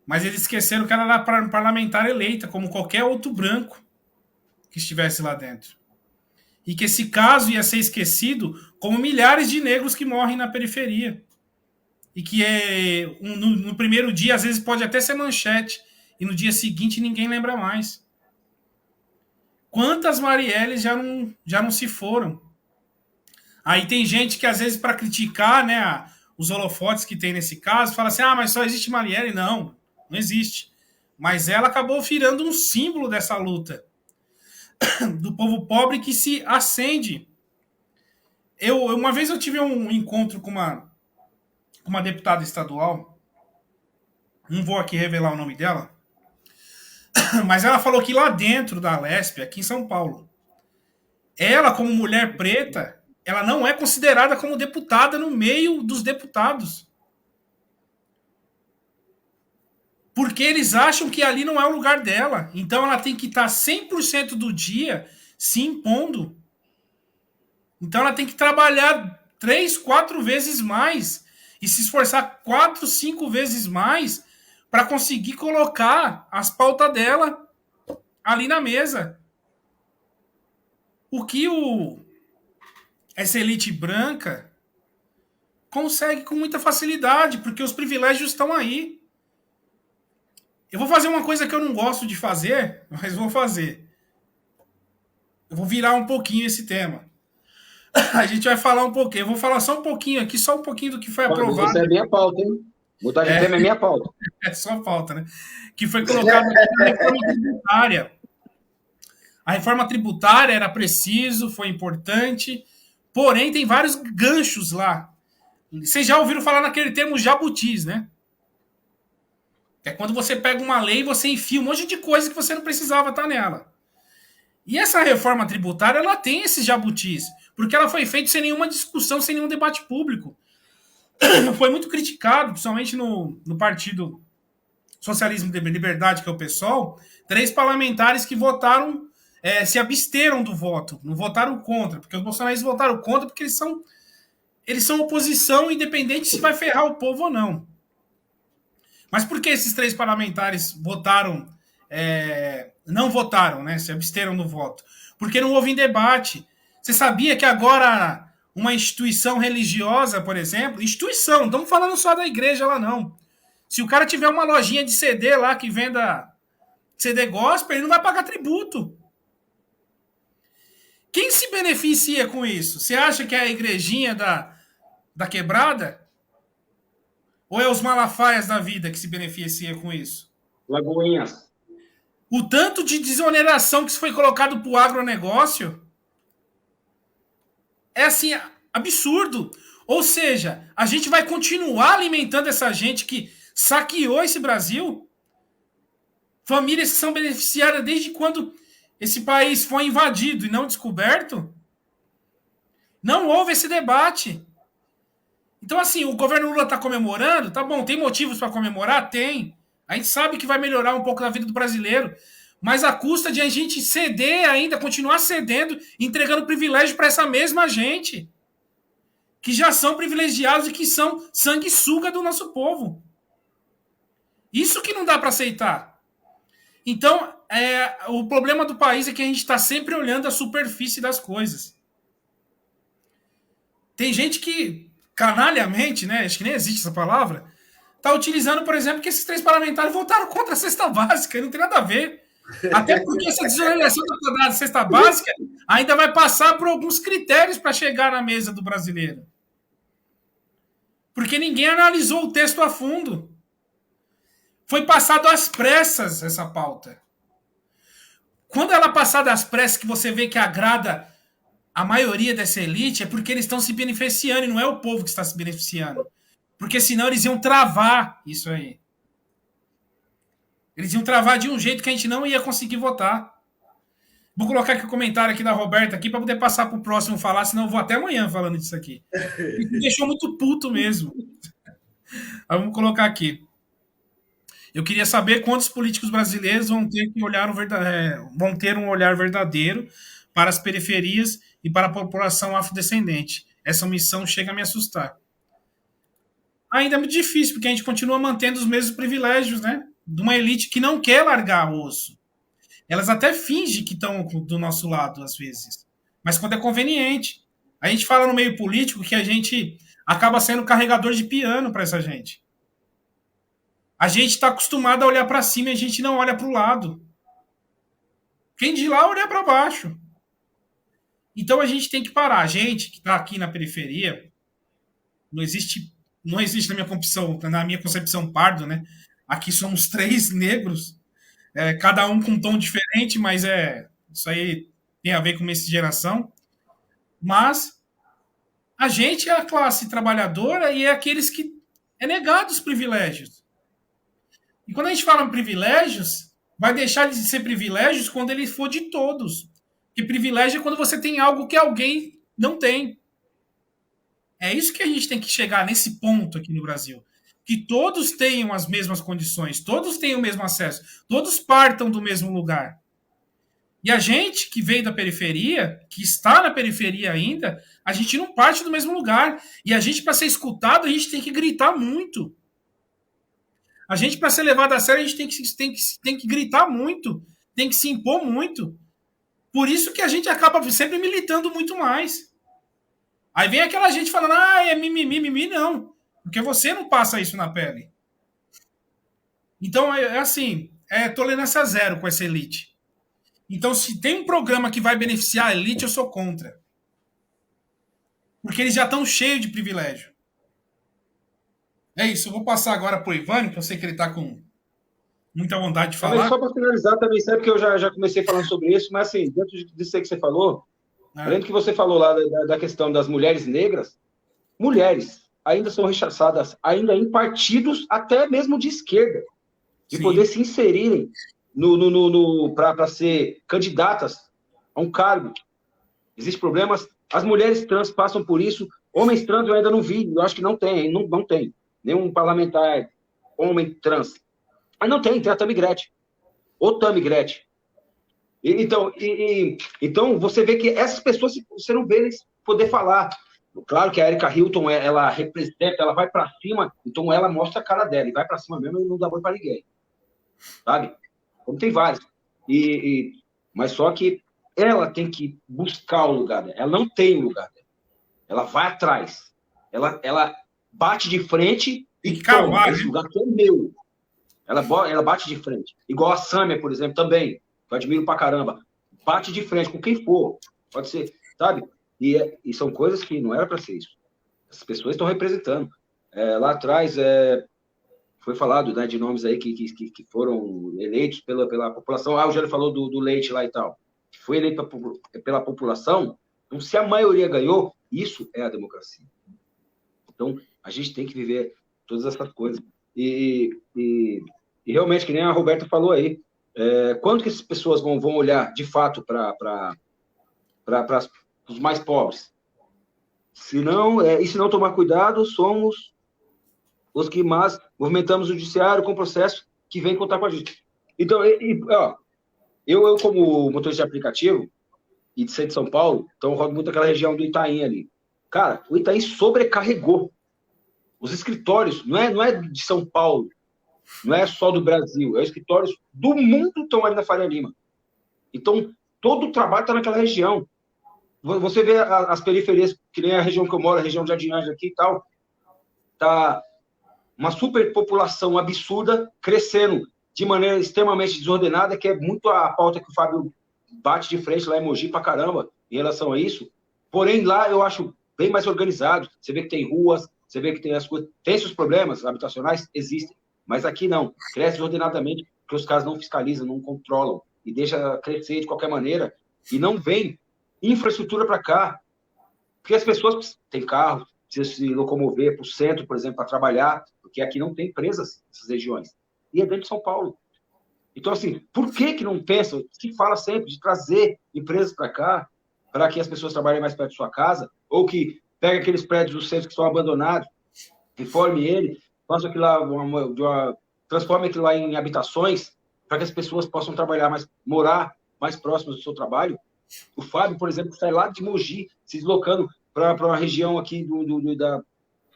mas eles esqueceram que ela era parlamentar eleita, como qualquer outro branco que estivesse lá dentro. E que esse caso ia ser esquecido como milhares de negros que morrem na periferia. E que no primeiro dia, às vezes, pode até ser manchete, e no dia seguinte ninguém lembra mais. Quantas Marielles já não se foram? Aí tem gente que, às vezes, para criticar, né, os holofotes que tem nesse caso, fala assim, mas só existe Marielle. Não existe. Mas ela acabou virando um símbolo dessa luta do povo pobre que se acende. Uma vez eu tive um encontro com uma deputada estadual, não vou aqui revelar o nome dela, mas ela falou que lá dentro da Alesp, aqui em São Paulo, ela, como mulher preta, ela não é considerada como deputada no meio dos deputados. Porque eles acham que ali não é o lugar dela. Então ela tem que estar 100% do dia se impondo. Então ela tem que trabalhar 3, 4 vezes mais e se esforçar 4, 5 vezes mais para conseguir colocar as pautas dela ali na mesa. O que essa elite branca consegue com muita facilidade, porque os privilégios estão aí. Eu vou fazer uma coisa que eu não gosto de fazer, mas vou fazer. Eu vou virar um pouquinho esse tema. A gente vai falar um pouquinho. Eu vou falar só um pouquinho aqui, só um pouquinho do que foi aprovado. Isso é minha pauta, hein? Mudar de tema é minha pauta. É só pauta, né? Que foi colocado na reforma tributária. A reforma tributária era preciso, foi importante, porém tem vários ganchos lá. Vocês já ouviram falar naquele termo jabutis, né? É quando você pega uma lei e você enfia um monte de coisa que você não precisava estar nela. E essa reforma tributária, ela tem esses jabutis, porque ela foi feita sem nenhuma discussão, sem nenhum debate público. Foi muito criticado, principalmente no Partido Socialismo de Liberdade, que é o PSOL, 3 parlamentares que votaram, se absteram do voto, não votaram contra, porque os bolsonaristas votaram contra porque eles são oposição independente se vai ferrar o povo ou não. Mas por que esses 3 parlamentares não votaram, né? Se absteram do voto? Porque não houve debate. Você sabia que agora uma instituição religiosa, por exemplo, instituição, não estamos falando só da igreja lá, não. Se o cara tiver uma lojinha de CD lá que venda CD gospel, ele não vai pagar tributo. Quem se beneficia com isso? Você acha que é a igrejinha da quebrada? Ou é os malafaias da vida que se beneficia com isso? Lagoinhas. O tanto de desoneração que foi colocado para o agronegócio é assim, absurdo. Ou seja, a gente vai continuar alimentando essa gente que saqueou esse Brasil? Famílias que são beneficiadas desde quando esse país foi invadido e não descoberto? Não houve esse debate. Então, assim, o governo Lula está comemorando, tá bom, tem motivos para comemorar? Tem. A gente sabe que vai melhorar um pouco a vida do brasileiro, mas à custa de a gente ceder ainda, continuar cedendo, entregando privilégio para essa mesma gente, que já são privilegiados e que são sanguessuga do nosso povo. Isso que não dá para aceitar. Então, o problema do país é que a gente está sempre olhando a superfície das coisas. Tem gente que canalhamente, né? Acho que nem existe essa palavra, está utilizando, por exemplo, que esses 3 parlamentares votaram contra a cesta básica, e não tem nada a ver. Até porque essa desoneração da cesta básica ainda vai passar por alguns critérios para chegar na mesa do brasileiro. Porque ninguém analisou o texto a fundo. Foi passado às pressas essa pauta. Quando ela é passada às pressas, que você vê que agrada a maioria dessa elite, é porque eles estão se beneficiando e não é o povo que está se beneficiando. Porque senão eles iam travar isso aí. Eles iam travar de um jeito que a gente não ia conseguir votar. Vou colocar aqui o comentário aqui da Roberta aqui para poder passar para o próximo falar, senão eu vou até amanhã falando disso aqui. Me deixou muito puto mesmo. Vamos colocar aqui. Eu queria saber quantos políticos brasileiros vão ter um olhar verdadeiro para as periferias e para a população afrodescendente. Essa missão chega a me assustar. Ainda é muito difícil, porque a gente continua mantendo os mesmos privilégios, né? De uma elite que não quer largar o osso. Elas até fingem que estão do nosso lado, às vezes. Mas quando é conveniente. A gente fala no meio político que a gente acaba sendo carregador de piano para essa gente. A gente está acostumado a olhar para cima e a gente não olha para o lado. Quem de lá olha para baixo. Então a gente tem que parar. A gente que está aqui na periferia, não existe na minha concepção pardo, né? Aqui somos 3 negros, cada um com um tom diferente, mas isso aí tem a ver com miscigenação. Mas a gente é a classe trabalhadora e é aqueles que é negado os privilégios. E quando a gente fala em privilégios, vai deixar de ser privilégios quando ele for de todos. E privilégio é quando você tem algo que alguém não tem. É isso que a gente tem que chegar nesse ponto aqui no Brasil. Que todos tenham as mesmas condições, todos tenham o mesmo acesso, todos partam do mesmo lugar. E a gente que veio da periferia, que está na periferia ainda, a gente não parte do mesmo lugar. E a gente, para ser escutado, a gente tem que gritar muito. A gente, para ser levado a sério, a gente tem que gritar muito, tem que se impor muito. Por isso que a gente acaba sempre militando muito mais. Aí vem aquela gente falando, é mimimi, não. Porque você não passa isso na pele. Então, é assim, tolerância zero com essa elite. Então, se tem um programa que vai beneficiar a elite, eu sou contra. Porque eles já estão cheios de privilégio. É isso, eu vou passar agora para o Ivânio, que eu sei que ele está com muita vontade de falar. Mas só para finalizar também, sabe que eu já comecei falando sobre isso, mas assim, dentro disso aí que você falou, além do que você falou lá da questão das mulheres negras, mulheres ainda são rechaçadas, ainda em partidos até mesmo de esquerda, de Sim. poder se inserirem para ser candidatas a um cargo. Existem problemas, as mulheres trans passam por isso, homens trans eu ainda não vi, eu acho que não tem nenhum parlamentar homem trans. Mas não tem a Tammy Gretchen. Ou Tammy Gretchen. Então, você vê que essas pessoas, você não vê eles poder falar. Claro que a Erika Hilton, ela representa, ela vai para cima, então ela mostra a cara dela, e vai para cima mesmo e não dá boi para ninguém. Sabe? Como tem vários. Mas só que ela tem que buscar o lugar dela. Ela não tem o lugar dela. Ela vai atrás. Ela bate de frente e toma, esse lugar que é meu. Ela bate de frente. Igual a Sâmia, por exemplo, também. Que eu admiro pra caramba. Bate de frente com quem for. Pode ser, sabe? E são coisas que não era para ser isso. As pessoas estão representando. Lá atrás, foi falado, né, de nomes aí que foram eleitos pela população. O Jélio falou do Leite lá e tal. Foi eleito pela população. Então, se a maioria ganhou, isso é a democracia. Então, a gente tem que viver todas essas coisas. E realmente, que nem a Roberta falou aí, quando que essas pessoas vão olhar, de fato, para os mais pobres? Se não tomar cuidado, somos os que mais movimentamos o judiciário com processo que vem contar com a gente. Então, eu como motorista de aplicativo, e de ser de São Paulo, então eu rodo muito aquela região do Itaim ali. Cara, o Itaim sobrecarregou. Os escritórios, não é de São Paulo, não é só do Brasil, é escritórios do mundo estão ali na Faria Lima. Então, todo o trabalho está naquela região. Você vê as periferias, que nem a região que eu moro, a região de Jardim Ângela aqui e tal, tá uma superpopulação absurda crescendo de maneira extremamente desordenada, que é muito a pauta que o Fábio bate de frente lá em Mogi pra caramba em relação a isso. Porém, lá eu acho bem mais organizado. Você vê que tem ruas, você vê que tem as coisas. Tem seus problemas habitacionais? Existem. Mas aqui não. Cresce desordenadamente, porque os caras não fiscalizam, não controlam. E deixa crescer de qualquer maneira. E não vem infraestrutura para cá. Porque as pessoas têm carro, precisam se locomover para o centro, por exemplo, para trabalhar. Porque aqui não tem empresas nessas regiões. E é dentro de São Paulo. Então, assim, por que não pensam? Se fala sempre de trazer empresas para cá, para que as pessoas trabalhem mais perto de sua casa, ou que pegue aqueles prédios do centro que estão abandonados, reforme ele, faça aquilo lá, transforme aquilo lá em habitações, para que as pessoas possam trabalhar morar mais próximas do seu trabalho. O Fábio, por exemplo, sai lá de Mogi, se deslocando para uma região aqui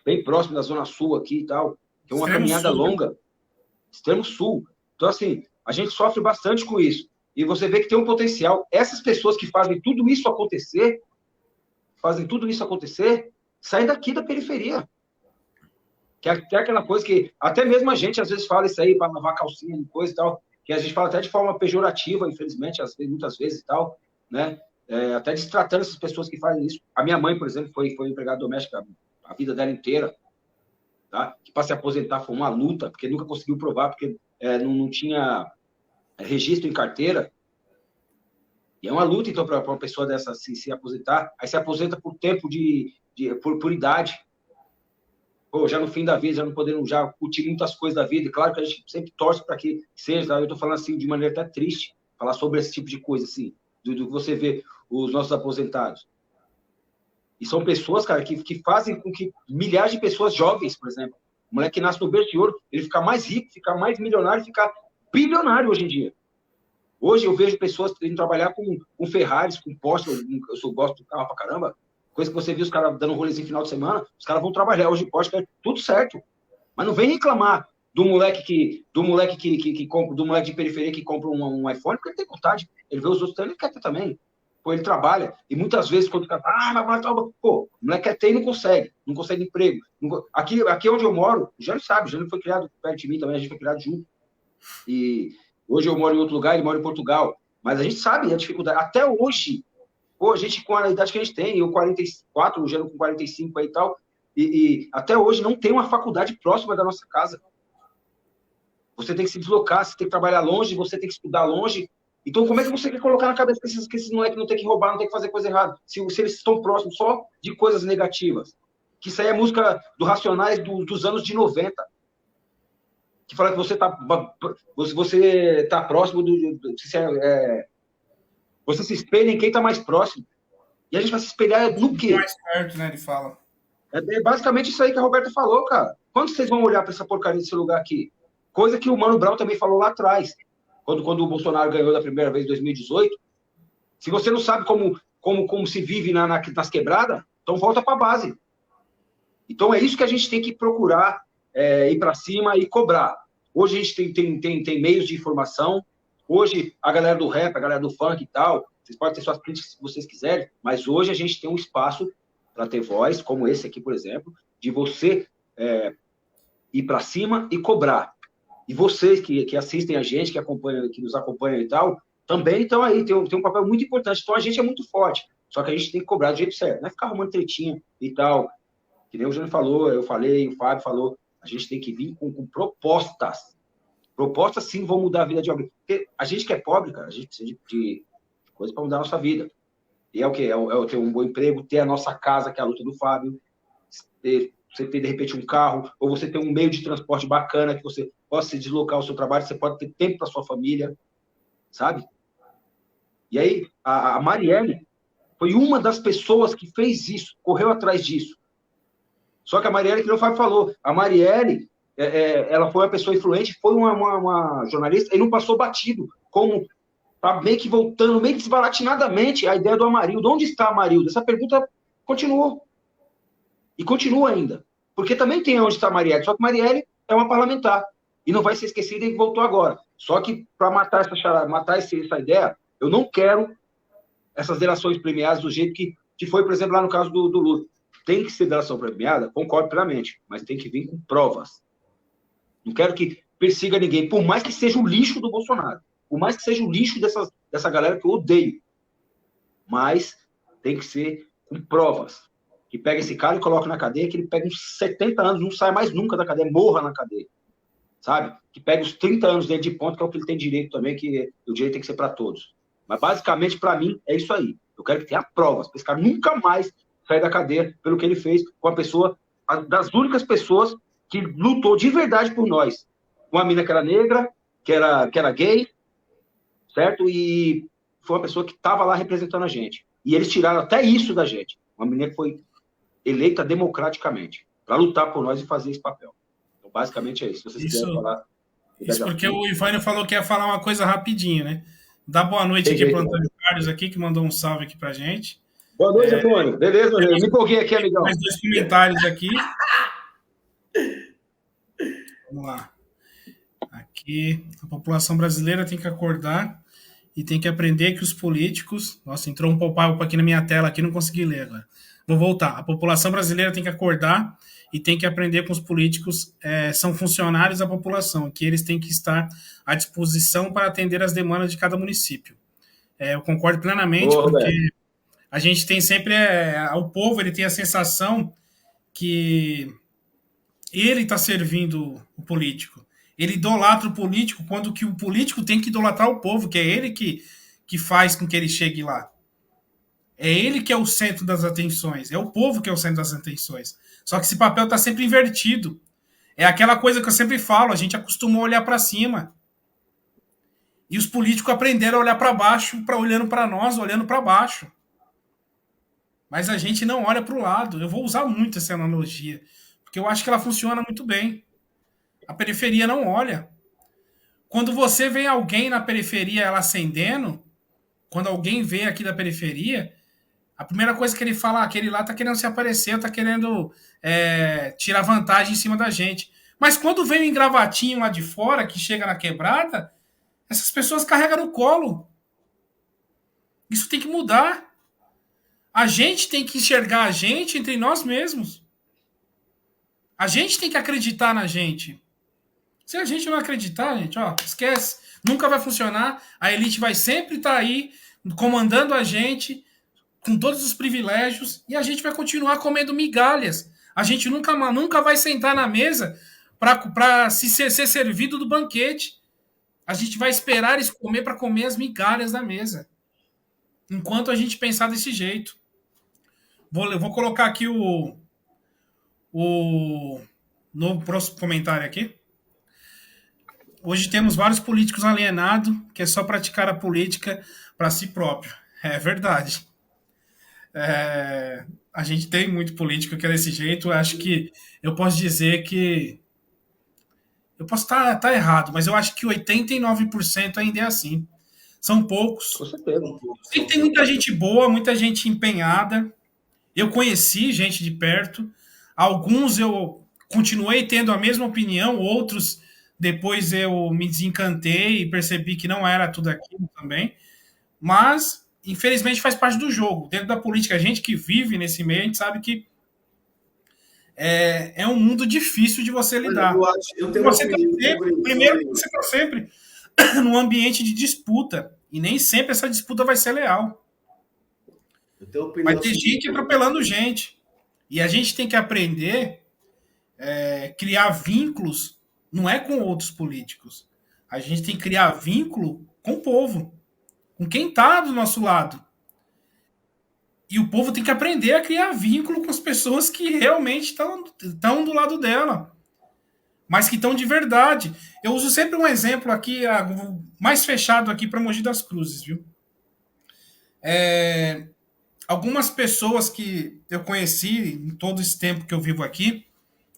bem próximo da Zona Sul aqui e tal, que é uma caminhada longa, extremo sul. Então, assim, a gente sofre bastante com isso. E você vê que tem um potencial. Essas pessoas que fazem tudo isso acontecer, saem daqui da periferia. Que é aquela coisa que até mesmo a gente às vezes fala isso aí para lavar calcinha e coisa e tal, que a gente fala até de forma pejorativa, infelizmente, muitas vezes e tal, né? Até destratando essas pessoas que fazem isso. A minha mãe, por exemplo, foi empregada doméstica a vida dela inteira, tá? Que para se aposentar foi uma luta, porque nunca conseguiu provar, porque não tinha registro em carteira. E é uma luta, então, para uma pessoa dessa se aposentar. Aí se aposenta por tempo por idade. Pô, já no fim da vida, já não podendo já curtir muitas coisas da vida. E claro que a gente sempre torce para que seja, tá? Eu estou falando assim de maneira até triste, falar sobre esse tipo de coisa, assim, do que você vê os nossos aposentados. E são pessoas, cara, que fazem com que milhares de pessoas jovens, por exemplo, o moleque que nasce no berço de ouro, ele fica mais rico, fica mais milionário, fica bilionário hoje em dia. Hoje eu vejo pessoas indo trabalhar com Ferraris, com Porsche, eu gosto do carro pra caramba, coisa que você viu os caras dando rolezinho no final de semana, os caras vão trabalhar hoje em Porsche, tudo certo. Mas não vem reclamar do moleque de periferia que compra um iPhone, porque ele tem vontade. Ele vê os outros tendo, ele quer ter também. Pô, ele trabalha. E muitas vezes, quando o cara o moleque quer ter e não consegue emprego. Aqui onde eu moro, o Jânio sabe, o Jânio foi criado perto de mim também, a gente foi criado junto. E hoje eu moro em outro lugar, ele mora em Portugal. Mas a gente sabe a dificuldade. Até hoje, pô, a gente com a idade que a gente tem, eu 44, o Jânio com 45 aí e tal, e até hoje não tem uma faculdade próxima da nossa casa. Você tem que se deslocar, você tem que trabalhar longe, você tem que estudar longe. Então, como é que você quer colocar na cabeça que esses moleques não tem que roubar, não tem que fazer coisa errada? Se eles estão próximos só de coisas negativas. Que isso aí é música do Racionais dos anos de 90. Que fala que você tá próximo você se espelha em quem está mais próximo. E a gente vai se espelhar no quê? Mais perto, né, ele fala. É basicamente isso aí que a Roberta falou, cara. Quando vocês vão olhar para essa porcaria desse lugar aqui? Coisa que o Mano Brown também falou lá atrás, quando o Bolsonaro ganhou da primeira vez em 2018. Se você não sabe como se vive nas quebradas, então volta para a base. Então é isso que a gente tem que procurar ir para cima e cobrar. Hoje a gente tem meios de informação. Hoje a galera do rap, a galera do funk e tal, vocês podem ter suas críticas se vocês quiserem, mas hoje a gente tem um espaço para ter voz, como esse aqui, por exemplo, de você ir para cima e cobrar. E vocês que assistem a gente, que nos acompanham e tal, também estão aí, tem um papel muito importante. Então a gente é muito forte, só que a gente tem que cobrar do jeito certo, não é ficar arrumando tretinha e tal. Que nem o Jânio falou, eu falei, o Fábio falou, a gente tem que vir com propostas. Propostas, sim, vão mudar a vida de alguém. Porque a gente que é pobre, cara, a gente precisa de coisa para mudar a nossa vida. E é o quê? É ter um bom emprego, ter a nossa casa, que é a luta do Fábio, você ter, de repente, um carro, ou você ter um meio de transporte bacana, que você possa se deslocar ao seu trabalho, você pode ter tempo para sua família, sabe? E aí, a Marielle foi uma das pessoas que fez isso, correu atrás disso. Só que a Marielle, que o Fábio falou, a Marielle, ela foi uma pessoa influente, foi uma jornalista, e não passou batido, como tá meio que voltando, meio desbaratinadamente, a ideia do Amarildo. Onde está Amarildo? Essa pergunta continuou. E continua ainda. Porque também tem onde está a Marielle, só que Marielle é uma parlamentar. E não vai ser esquecida e voltou agora. Só que, para matar essa ideia, eu não quero essas delações premiadas do jeito que foi, por exemplo, lá no caso do Lula. Tem que ser delação premiada, concordo plenamente, mas tem que vir com provas. Não quero que persiga ninguém, por mais que seja o lixo do Bolsonaro, por mais que seja o lixo dessa galera que eu odeio. Mas tem que ser com provas. Que pega esse cara e coloca na cadeia, que ele pega uns 70 anos, não sai mais nunca da cadeia, morra na cadeia. Sabe? Que pega os 30 anos dele de ponto, que é o que ele tem direito também, que o direito tem que ser para todos. Mas, basicamente, para mim, é isso aí. Eu quero que tenha provas, para esse cara nunca mais sair da cadeia pelo que ele fez com a pessoa, das únicas pessoas que lutou de verdade por nós. Uma mina que era negra, que era gay, certo? E foi uma pessoa que estava lá representando a gente. E eles tiraram até isso da gente. Uma menina que foi eleita democraticamente para lutar por nós e fazer esse papel. Então, basicamente é isso. Se vocês quiserem falar... Isso porque o Ivânio falou que ia falar uma coisa rapidinho, né? Dá boa noite Tem aqui jeito, para o Antônio Carlos aqui, que mandou um salve aqui pra gente. Boa noite, Antônio. Beleza, meu irmão? Me empolguei aqui, amigão. Mais 2 comentários aqui. Vamos lá. Aqui, a população brasileira tem que acordar e tem que aprender que os políticos... Nossa, entrou um pop-up aqui na minha tela, aqui não consegui ler agora. Vou voltar. A população brasileira tem que acordar e tem que aprender com os políticos, são funcionários da população, que eles têm que estar à disposição para atender as demandas de cada município. Eu concordo plenamente, porque a gente tem sempre... o povo ele tem a sensação que ele está servindo o político. Ele idolatra o político quando que o político tem que idolatrar o povo, que é ele que faz com que ele chegue lá. É ele que é o centro das atenções, é o povo que é o centro das atenções. Só que esse papel está sempre invertido. É aquela coisa que eu sempre falo, a gente acostumou a olhar para cima. E os políticos aprenderam a olhar para baixo, olhando para nós, olhando para baixo. Mas a gente não olha para o lado. Eu vou usar muito essa analogia, porque eu acho que ela funciona muito bem. A periferia não olha. Quando você vê alguém na periferia ela acendendo, quando alguém vê aqui da periferia, a primeira coisa que ele fala, aquele lá tá querendo se aparecer, tá querendo tirar vantagem em cima da gente. Mas quando vem o engravatinho lá de fora, que chega na quebrada, essas pessoas carregam no colo. Isso tem que mudar. A gente tem que enxergar a gente entre nós mesmos. A gente tem que acreditar na gente. Se a gente não acreditar, gente, esquece. Nunca vai funcionar. A elite vai sempre estar aí comandando a gente com todos os privilégios e a gente vai continuar comendo migalhas. A gente nunca vai sentar na mesa para ser servido do banquete. A gente vai esperar eles comer para comer as migalhas da mesa. Enquanto a gente pensar desse jeito. Vou colocar aqui o novo próximo comentário aqui. Hoje temos vários políticos alienados que é só praticar a política para si próprio. É verdade. A gente tem muito político que é desse jeito. Acho que eu posso dizer que... Eu posso estar errado, mas eu acho que 89% ainda é assim. São poucos. Com certeza. Tem muita gente boa, muita gente empenhada. Eu conheci gente de perto. Alguns eu continuei tendo a mesma opinião, outros depois eu me desencantei e percebi que não era tudo aquilo também. Mas, infelizmente, faz parte do jogo. Dentro da política, a gente que vive nesse meio, a gente sabe que é um mundo difícil de você lidar. Eu tenho você primeiro, você está sempre num ambiente de disputa. E nem sempre essa disputa vai ser leal. Vai ter gente atropelando gente. E a gente tem que aprender criar vínculos, não é com outros políticos. A gente tem que criar vínculo com o povo, com quem está do nosso lado. E o povo tem que aprender a criar vínculo com as pessoas que realmente estão do lado dela, mas que estão de verdade. Eu uso sempre um exemplo aqui, mais fechado aqui para Mogi das Cruzes, viu? Algumas pessoas que eu conheci em todo esse tempo que eu vivo aqui,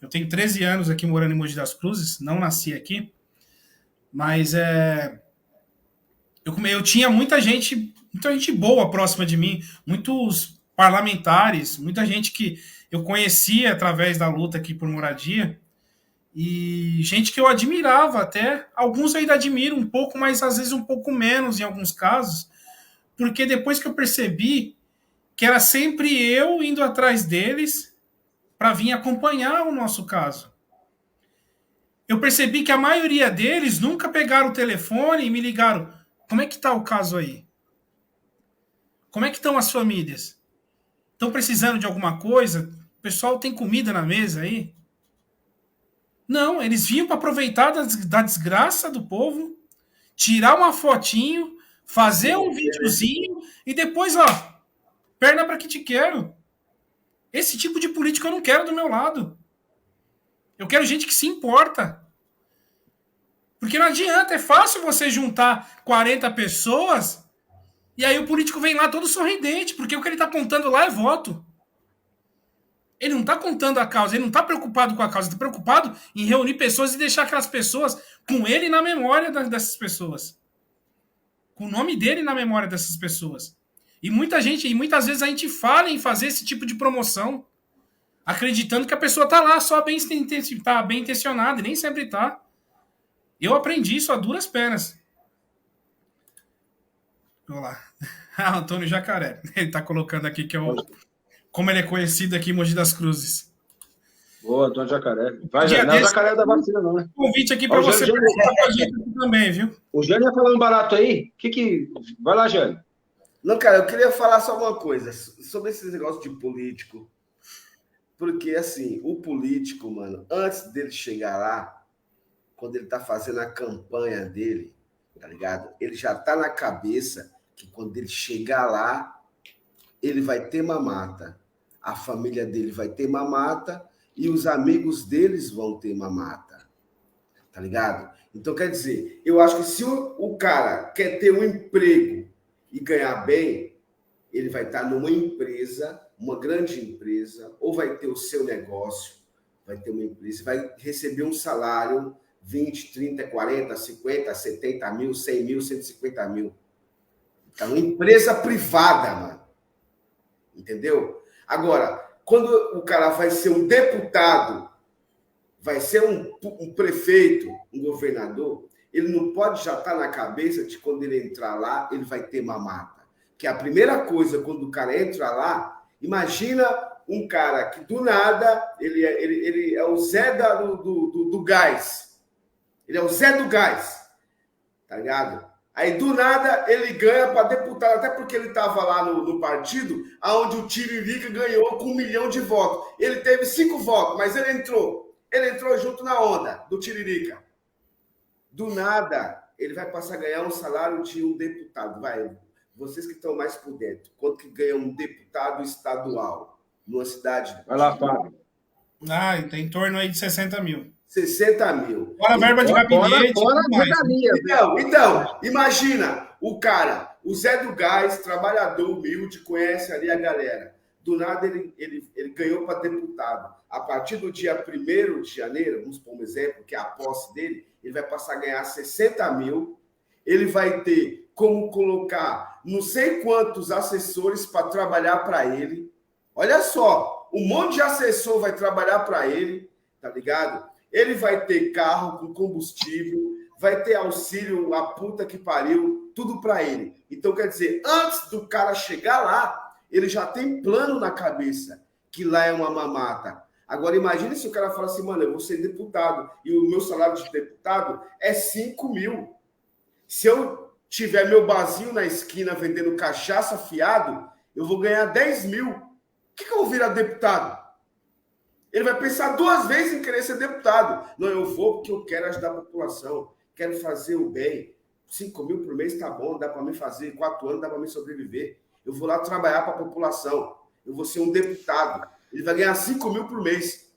eu tenho 13 anos aqui morando em Mogi das Cruzes, não nasci aqui, mas eu tinha muita gente boa próxima de mim, muitos parlamentares, muita gente que eu conhecia através da luta aqui por moradia, e gente que eu admirava até, alguns eu ainda admiro um pouco, mas às vezes um pouco menos em alguns casos, porque depois que eu percebi que era sempre eu indo atrás deles para vir acompanhar o nosso caso. Eu percebi que a maioria deles nunca pegaram o telefone e me ligaram: como é que está o caso aí? Como é que estão as famílias? Estão precisando de alguma coisa? O pessoal tem comida na mesa aí? Não, eles vinham para aproveitar da desgraça do povo, tirar uma fotinho, fazer um videozinho e depois, perna para que te quero. Esse tipo de político eu não quero do meu lado. Eu quero gente que se importa. Porque não adianta, é fácil você juntar 40 pessoas e aí o político vem lá todo sorridente, porque o que ele está contando lá é voto. Ele não está contando a causa, ele não está preocupado com a causa, ele está preocupado em reunir pessoas e deixar aquelas pessoas com ele na memória dessas pessoas. Com o nome dele na memória dessas pessoas. E muitas vezes a gente fala em fazer esse tipo de promoção, acreditando que a pessoa está lá só bem intencionada, e nem sempre está. Eu aprendi isso a duras penas. Vamos lá. Antônio Jacaré. Ele está colocando aqui que é como ele é conhecido aqui em Mogi das Cruzes. Boa, Antônio Jacaré. Vai, não é o Jacaré da vacina, não, né? Convite aqui para você participar com a gente aqui também, viu? O Jânio ia falar um barato aí. Vai lá, Jânio. Não, cara, eu queria falar só uma coisa sobre esses negócios de político. Porque, assim, o político, mano, antes dele chegar lá, quando ele tá fazendo a campanha dele, tá ligado? Ele já tá na cabeça que quando ele chegar lá, ele vai ter mamata. A família dele vai ter mamata e os amigos deles vão ter mamata. Tá ligado? Então, quer dizer, eu acho que se o cara quer ter um emprego e ganhar bem, ele vai estar numa empresa, uma grande empresa, ou vai ter o seu negócio, vai ter uma empresa, vai receber um salário 20, 30, 40, 50, 70 mil, 100 mil, 150 mil. Tá numa empresa privada, mano. Entendeu? Agora, quando o cara vai ser um deputado, vai ser um prefeito, um governador, ele não pode já estar na cabeça de quando ele entrar lá, ele vai ter mamata. Que a primeira coisa, quando o cara entra lá, imagina um cara que do nada, ele é o Zé do gás. Ele é o Zé do gás. Tá ligado? Aí, do nada, ele ganha para deputado, até porque ele estava lá no partido, onde o Tiririca ganhou com 1 milhão de votos. Ele teve 5 votos, mas ele entrou. Ele entrou junto na onda do Tiririca. Do nada, ele vai passar a ganhar um salário de um deputado. Vai, vocês que estão mais por dentro, quanto que ganha um deputado estadual numa cidade? Vai lá, Fábio. Tem em torno aí de 60 mil. 60 mil. Fora a verba de gabinete. Então, imagina o cara, o Zé do Gás, trabalhador humilde, conhece ali a galera. Do nada ele ganhou para deputado. A partir do dia 1º de janeiro, vamos pôr um exemplo, que é a posse dele, ele vai passar a ganhar 60 mil. Ele vai ter como colocar não sei quantos assessores para trabalhar para ele. Olha só, um monte de assessor vai trabalhar para ele, tá ligado? Ele vai ter carro com combustível, vai ter auxílio, a puta que pariu, tudo para ele. Então, quer dizer, antes do cara chegar lá, ele já tem plano na cabeça, que lá é uma mamata. Agora, imagine se o cara fala assim, mano, eu vou ser deputado, e o meu salário de deputado é 5 mil. Se eu tiver meu barzinho na esquina vendendo cachaça fiado, eu vou ganhar 10 mil. O que eu vou virar deputado? Ele vai pensar 2 vezes em querer ser deputado. Não, eu vou porque eu quero ajudar a população, quero fazer o bem. 5 mil por mês tá bom, dá para mim fazer. 4 anos dá para mim sobreviver. Eu vou lá trabalhar para a população. Eu vou ser um deputado. Ele vai ganhar 5 mil por mês.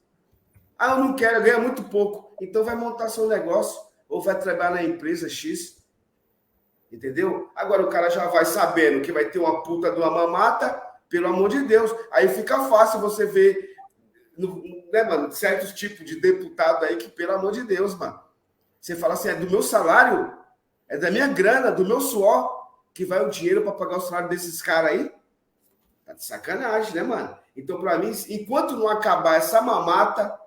Ah, eu não quero, ganha muito pouco. Então vai montar seu negócio ou vai trabalhar na empresa X. Entendeu? Agora o cara já vai sabendo que vai ter uma puta de uma mamata, pelo amor de Deus. Aí fica fácil você ver, né, mano, certos tipos de deputado aí que, pelo amor de Deus, mano. Você fala assim, é do meu salário, é da minha grana, do meu suor, que vai o dinheiro para pagar o salário desses caras aí? Tá de sacanagem, né, mano? Então, para mim, enquanto não acabar essa mamata,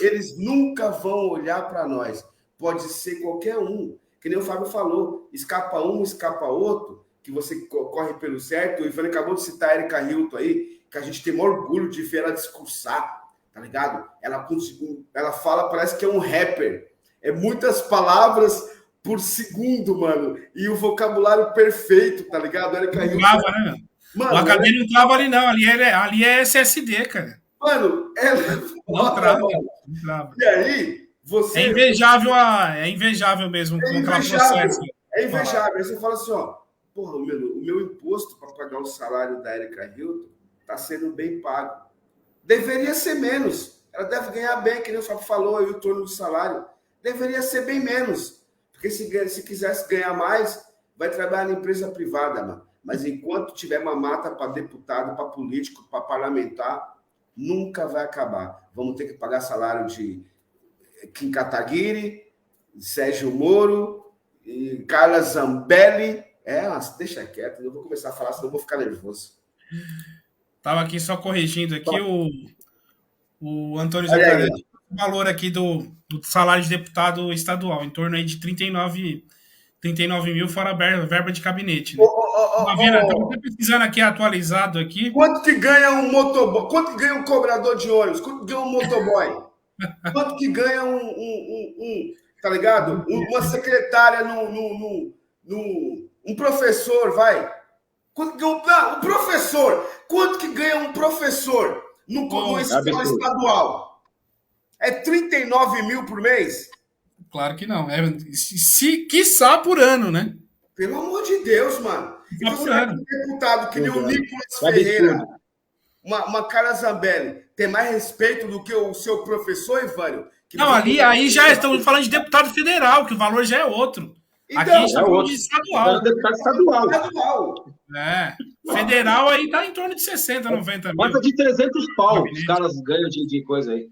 eles nunca vão olhar para nós. Pode ser qualquer um. Que nem o Fábio falou, escapa um, escapa outro, que você corre pelo certo. O Ivan acabou de citar a Erika Hilton aí, que a gente tem maior orgulho de ver ela discursar, tá ligado? Ela fala, parece que é um rapper. É muitas palavras por segundo, mano. E o vocabulário perfeito, tá ligado? A Erika Hilton. Trava, né, mano, o HD não trava ali, não. Ali é SSD, cara. Mano, ela não trava, não trava. E aí, você... É invejável mesmo. É invejável. É invejável. Aí você fala assim, ó, porra, o meu imposto para pagar o salário da Erika Hilton está sendo bem pago. Deveria ser menos. Ela deve ganhar bem, que nem o Fábio falou, aí o torno do salário. Deveria ser bem menos. Porque se quisesse ganhar mais, vai trabalhar na empresa privada, mano. Mas enquanto tiver mamata para deputado, para político, para parlamentar, nunca vai acabar. Vamos ter que pagar salário de Kim Kataguiri, Sérgio Moro, e Carla Zambelli. Deixa quieto, não vou começar a falar, senão eu vou ficar nervoso. Tava aqui só corrigindo aqui o Antônio Zé, o valor aqui do salário de deputado estadual, em torno aí de 39 mil, fora a verba de gabinete. Né? Estamos pesquisando aqui, atualizado aqui. Quanto que ganha um motoboy? Quanto que ganha um cobrador de ônibus? Quanto que ganha um motoboy? Quanto que ganha tá ligado? Uma secretária um professor, vai. Quanto que ganha um professor? Quanto que ganha um professor no escola estadual? É 39 mil por mês? Claro que não. Quiçá por ano, né? Pelo amor de Deus, mano. Quiçá por ano. Um deputado que nem o Nicolas Ferreira, uma Carla Zambelli, tem mais respeito do que o seu professor, Ivânio? Não, aí já estamos falando de deputado federal, que o valor já é outro. Então, aqui estamos de estadual. É deputado estadual. Federal aí tá em torno de 60, 90 mil. Bota de 300 pau, os caras ganham de coisa aí.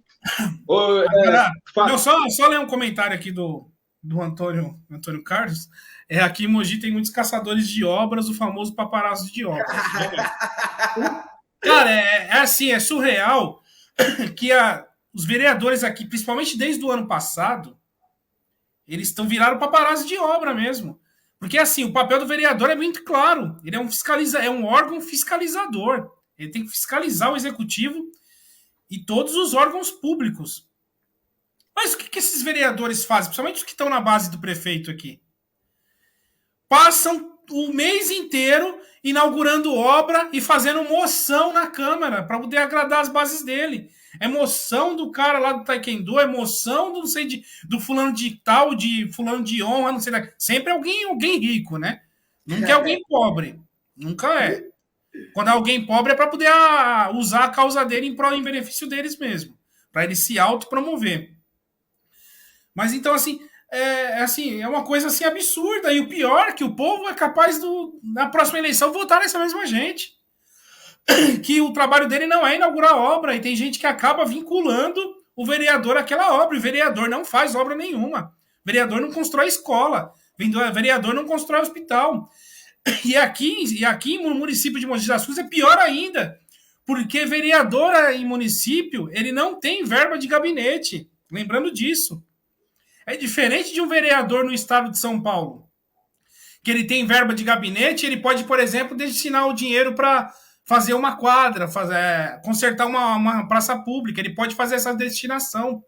Só ler um comentário aqui do Antônio Carlos. Aqui em Mogi tem muitos caçadores de obras, o famoso paparazzo de obras. Cara, assim, é surreal que os vereadores aqui, principalmente desde o ano passado, eles viraram paparazzo de obra mesmo. Porque, assim, o papel do vereador é muito claro. Ele é um órgão fiscalizador. Ele tem que fiscalizar o executivo e todos os órgãos públicos. Mas o que esses vereadores fazem? Principalmente os que estão na base do prefeito aqui. Passam o mês inteiro inaugurando obra e fazendo moção na Câmara para poder agradar as bases dele. É moção do cara lá do Taekwondo, é moção do, não sei, do fulano de tal, de fulano de honra, não sei. Sempre alguém rico, né? Nunca é alguém pobre. Nunca é. Quando é alguém pobre é para poder usar a causa dele em benefício deles mesmo. Para ele se autopromover. Mas então, assim, é uma coisa assim absurda. E o pior é que o povo é capaz, na próxima eleição, votar nessa mesma gente. Que o trabalho dele não é inaugurar obra. E tem gente que acaba vinculando o vereador àquela obra. E o vereador não faz obra nenhuma. O vereador não constrói escola. O vereador não constrói hospital. E aqui no município de Mogi das Cruzes é pior ainda. Porque vereador em município, ele não tem verba de gabinete. Lembrando disso. É diferente de um vereador no estado de São Paulo, que ele tem verba de gabinete, ele pode, por exemplo, destinar o dinheiro para fazer uma quadra, consertar uma praça pública, ele pode fazer essa destinação,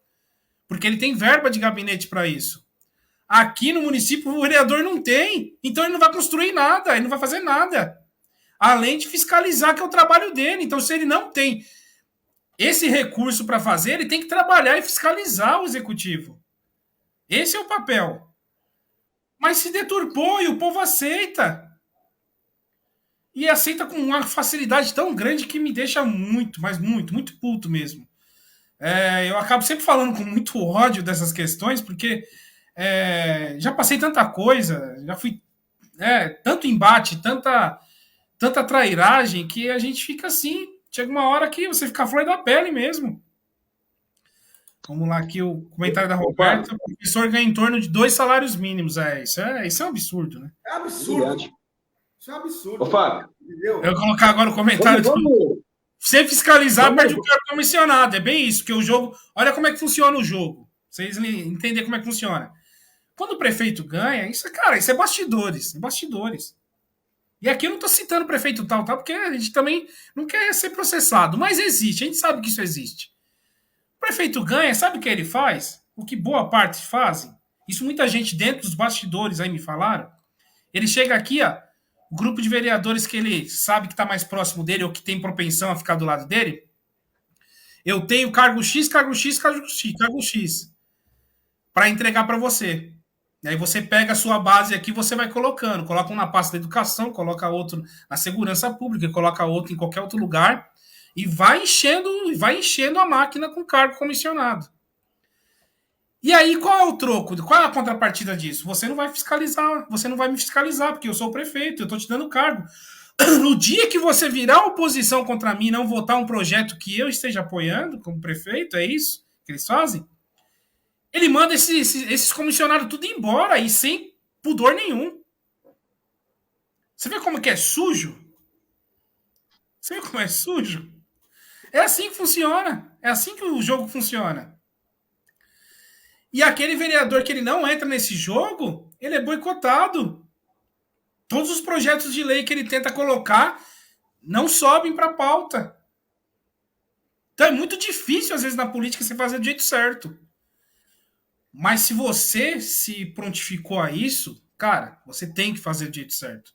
porque ele tem verba de gabinete para isso. Aqui no município o vereador não tem, então ele não vai construir nada, ele não vai fazer nada, além de fiscalizar, que é o trabalho dele. Então, se ele não tem esse recurso para fazer, ele tem que trabalhar e fiscalizar o executivo. Esse é o papel. Mas se deturpou e o povo aceita. E aceita com uma facilidade tão grande que me deixa muito, mas muito, muito puto mesmo. Eu acabo sempre falando com muito ódio dessas questões, porque já passei tanta coisa, já fui tanto embate, tanta trairagem, que a gente fica assim. Chega uma hora que você fica flor da pele mesmo. Vamos lá, aqui o comentário da Roberta. O professor ganha em torno de 2 salários mínimos. Isso é um absurdo, né? É absurdo. Isso é um absurdo. Ô, Fábio. Entendeu? Eu vou colocar agora o comentário. Sem fiscalizar, perde o cargo comissionado. É bem isso, porque o jogo... Olha como é que funciona o jogo. Vocês entenderem como é que funciona. Quando o prefeito ganha, isso é bastidores. É bastidores. E aqui eu não estou citando o prefeito tal, porque a gente também não quer ser processado. Mas existe, a gente sabe que isso existe. O prefeito ganha, sabe o que ele faz? O que boa parte fazem? Isso muita gente dentro dos bastidores aí me falaram. Ele chega aqui, o grupo de vereadores que ele sabe que está mais próximo dele ou que tem propensão a ficar do lado dele. Eu tenho cargo X, cargo X, cargo X, cargo X para entregar para você. E aí você pega a sua base aqui, você vai colocando. Coloca um na pasta da educação, coloca outro na segurança pública, coloca outro em qualquer outro lugar. E vai enchendo a máquina com cargo comissionado. E aí, qual é o troco? Qual é a contrapartida disso? Você não vai fiscalizar, você não vai me fiscalizar, porque eu sou o prefeito, eu estou te dando cargo. No dia que você virar oposição contra mim e não votar um projeto que eu esteja apoiando como prefeito, é isso que eles fazem? Ele manda esses comissionados tudo embora e sem pudor nenhum. Você vê como que é sujo? Você vê como é sujo? É assim que funciona. É assim que o jogo funciona. E aquele vereador que ele não entra nesse jogo, ele é boicotado. Todos os projetos de lei que ele tenta colocar não sobem para a pauta. Então é muito difícil, às vezes, na política, você fazer do jeito certo. Mas se você se prontificou a isso, cara, você tem que fazer do jeito certo.